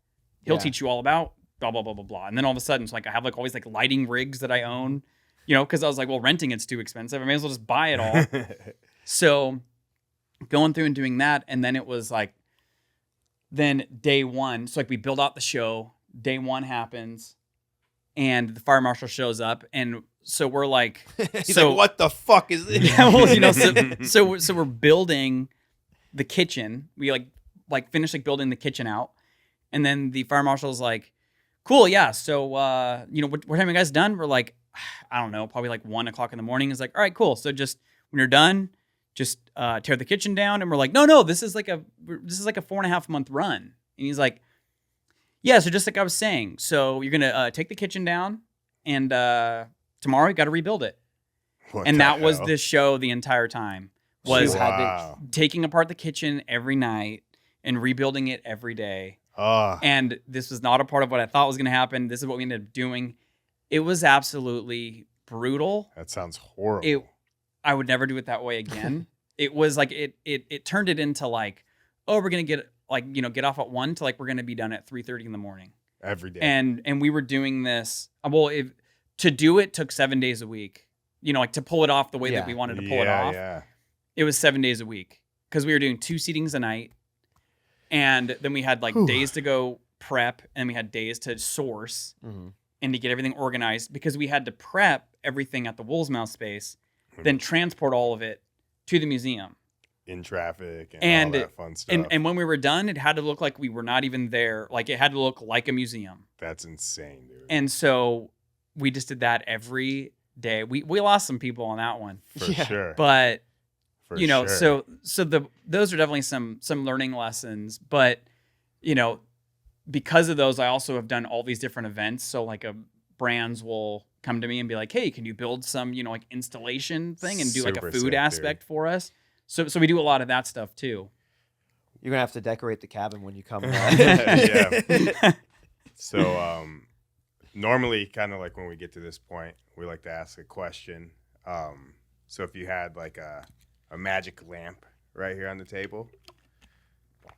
He'll teach you all about blah, blah, blah, blah, blah. And then all of a sudden, it's like, I have like always like lighting rigs that I own, cause I was like, well, renting it's too expensive. I may as well just buy it all. So going through and doing that. And then it was like, then day one. So like we build out the show, day one happens, and the fire marshal shows up. And so we're like, He's like, what the fuck is this? Yeah, well, so we're building the kitchen. We like finish like building the kitchen out. And then the fire marshal's like, cool. Yeah. So, what time are you guys done? We're like, I don't know, probably like 1 o'clock in the morning. It's like, all right, cool. So just when you're done, just tear the kitchen down. And we're like, no, this is like a 4.5 month run. And he's like, Yeah, so just like I was saying, so you're gonna take the kitchen down, and tomorrow you got to rebuild it. What And the that was hell? the show the entire time. So Was you had to- Wow. taking apart the kitchen every night and rebuilding it every day. Oh, And this was not a part of what I thought was going to happen. This is what we ended up doing. It was absolutely brutal. that sounds horrible. I would never do it that way again. It was like it turned it into like, oh, we're going to get like, get off at 1 to like we're going to be done at 3:30 in the morning. Every day. And we were doing this. Well, to do it took 7 days a week. Like to pull it off the way that we wanted to pull it off. Yeah. It was 7 days a week because we were doing 2 seatings a night. And then we had like Whew. days to go prep, and we had days to source and to get everything organized, because we had to prep everything at the Wolvesmouth space, then transport all of it to the museum. In traffic and And all that fun stuff. And when we were done, it had to look like we were not even there. Like it had to look like a museum. That's insane, dude. And so we just did that every day. We lost some people on that one, For sure. but For sure. sure. Those are definitely some learning lessons, but because of those, I also have done all these different events. So like brands will come to me and be like, hey, can you build some, like installation thing and do like a Super food sick, aspect for us? So we do a lot of that stuff too. You're gonna have to decorate the cabin when you come. Yeah. So normally, kind of like when we get to this point, we like to ask a question. So if you had like a magic lamp right here on the table,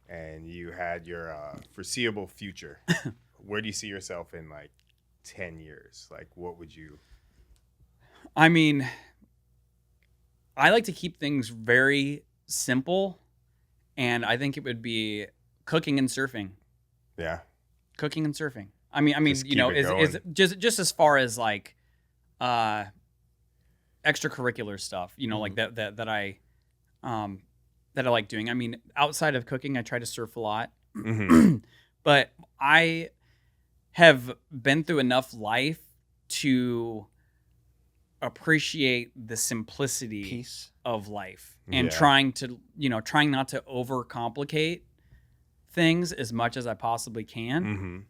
and you had your foreseeable future, where do you see yourself in like 10 years? Like, what would you? I mean, I like to keep things very simple, and I think it would be cooking and surfing. Yeah. Cooking and surfing. I mean, Just keep it is just as far as like extracurricular stuff, like that I like doing. I mean, outside of cooking, I try to surf a lot, but I have been through enough life to appreciate the simplicity Peace. of life and Yeah. trying not to overcomplicate things as much as I possibly can.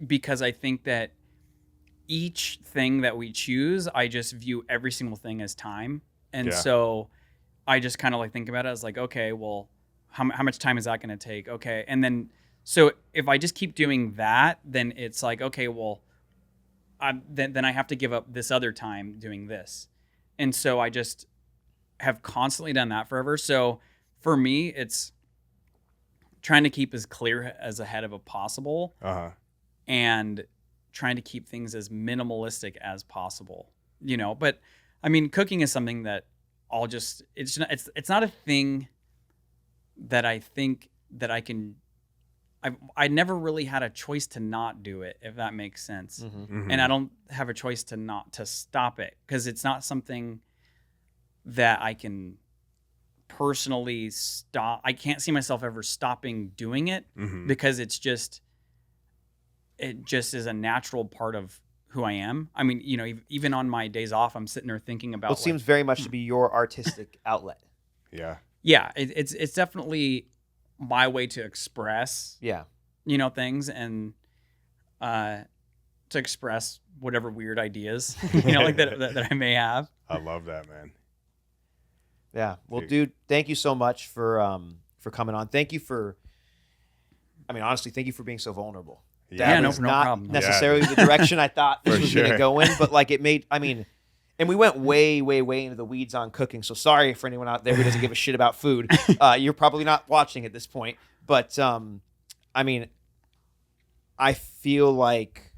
Because I think that each thing that we choose, I just view every single thing as time. And Yeah. so I just kind of like think about it as like, okay, well, how much time is that going to take? Okay. And then, so if I just keep doing that, then it's like, okay, well, then I have to give up this other time doing this. And so I just have constantly done that forever. So for me, it's trying to keep as clear as ahead of possible and trying to keep things as minimalistic as possible, but I mean, cooking is something that it's not a thing that I think that I never really had a choice to not do it, if that makes sense. And I don't have a choice to stop it, because it's not something that I can personally stop. I can't see myself ever stopping doing it, because it just is a natural part of who I am. I mean, even on my days off, I'm sitting there thinking about. Well, it seems very much to be your artistic outlet. Yeah. Yeah, it's definitely my way to express. Yeah. Things, and to express whatever weird ideas, like that I may have. I love that, man. Yeah. Well, dude, thank you so much for coming on. Thank you honestly, thank you for being so vulnerable. Yeah, no was no not problem. necessarily the direction I thought this For was going to sure. go in, but like and we went way, way, way into the weeds on cooking. So sorry for anyone out there who doesn't give a shit about food. You're probably not watching at this point, but I feel like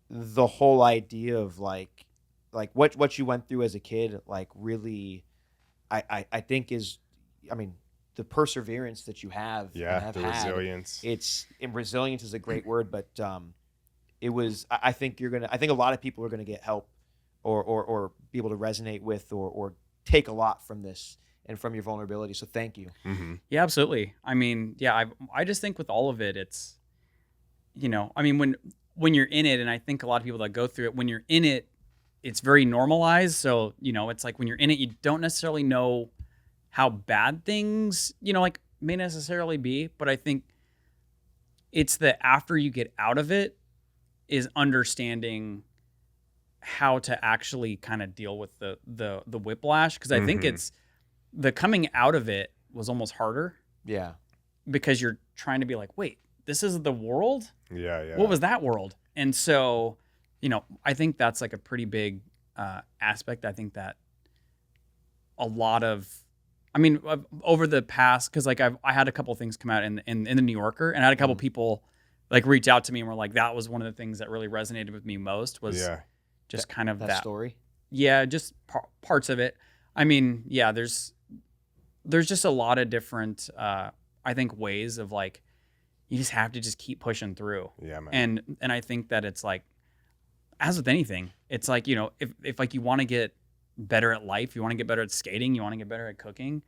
the whole idea of like what you went through as a kid, like really, I think is, the perseverance that you have. Yeah. and have The had, resilience. and resilience is a great word, but it was, I think a lot of people are going to get help or be able to resonate with or take a lot from this and from your vulnerability. So thank you. Yeah, absolutely. I mean, yeah, I just think with all of it, it's, when you're in it, and I think a lot of people that go through it, when you're in it, it's very normalized. So, it's like when you're in it, you don't necessarily know how bad things, may necessarily be. But I think it's that after you get out of it is understanding how to actually kind of deal with the whiplash. Cause I think it's the coming out of it was almost harder. Yeah. Because you're trying to be like, wait, this is the world? Yeah. What was that world? And so, I think that's like a pretty big aspect. I think that a lot of, over the past, because like I had a couple of things come out in the New Yorker, and I had a couple people like reach out to me and were like, that was one of the things that really resonated with me most was just kind of that story. Yeah, just parts of it. There's just a lot of different, I think, ways of like, you just have to just keep pushing through. Yeah, man. And I think that it's like, as with anything, it's like, if like you want to get better at life, you want to get better at skating, you want to get better at cooking,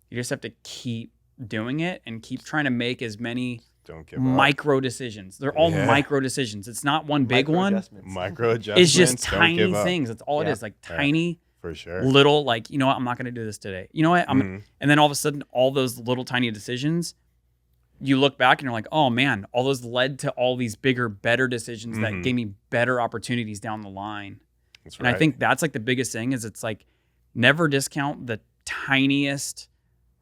you just have to keep doing it and keep trying to make as many micro decisions. They're all micro decisions. It's not one big one. Micro adjustments. It's just tiny things. That's all it is. Like tiny, for sure, little, like, you know what, I'm not going to do this today. You know what? And then all of a sudden, all those little tiny decisions, you look back and you're like, oh man, all those led to all these bigger, better decisions that gave me better opportunities down the line. That's right. And I think that's like the biggest thing is it's like never discount the tiniest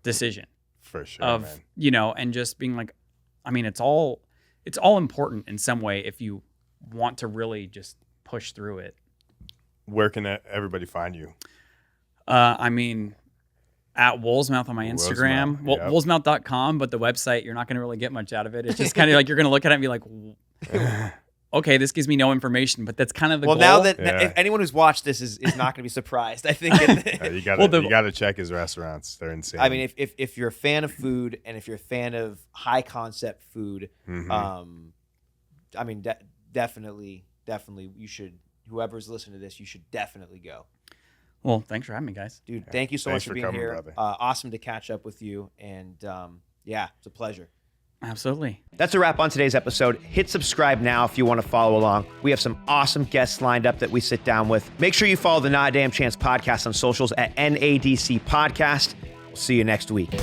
decision. For sure, man. And just being like, it's all important in some way if you want to really just push through it. Where can everybody find you? At Wolvesmouth on my Instagram. Wolvesmouth.com, but the website, you're not going to really get much out of it. It's just kind of like you're going to look at it and be like, okay, this gives me no information, but that's kind of the goal. Well, now that if anyone who's watched this is not going to be surprised, I think. You got to check his restaurants. They're insane. If you're a fan of food and if you're a fan of high concept food, definitely you should. Whoever's listening to this, you should definitely go. Well, thanks for having me, guys. Dude, thank you so much for being coming, here. Brother. Awesome to catch up with you. And it's a pleasure. Absolutely. That's a wrap on today's episode. Hit subscribe now if you want to follow along. We have some awesome guests lined up that we sit down with. Make sure you follow the Not a Damn Chance podcast on socials at NADC Podcast. We'll see you next week.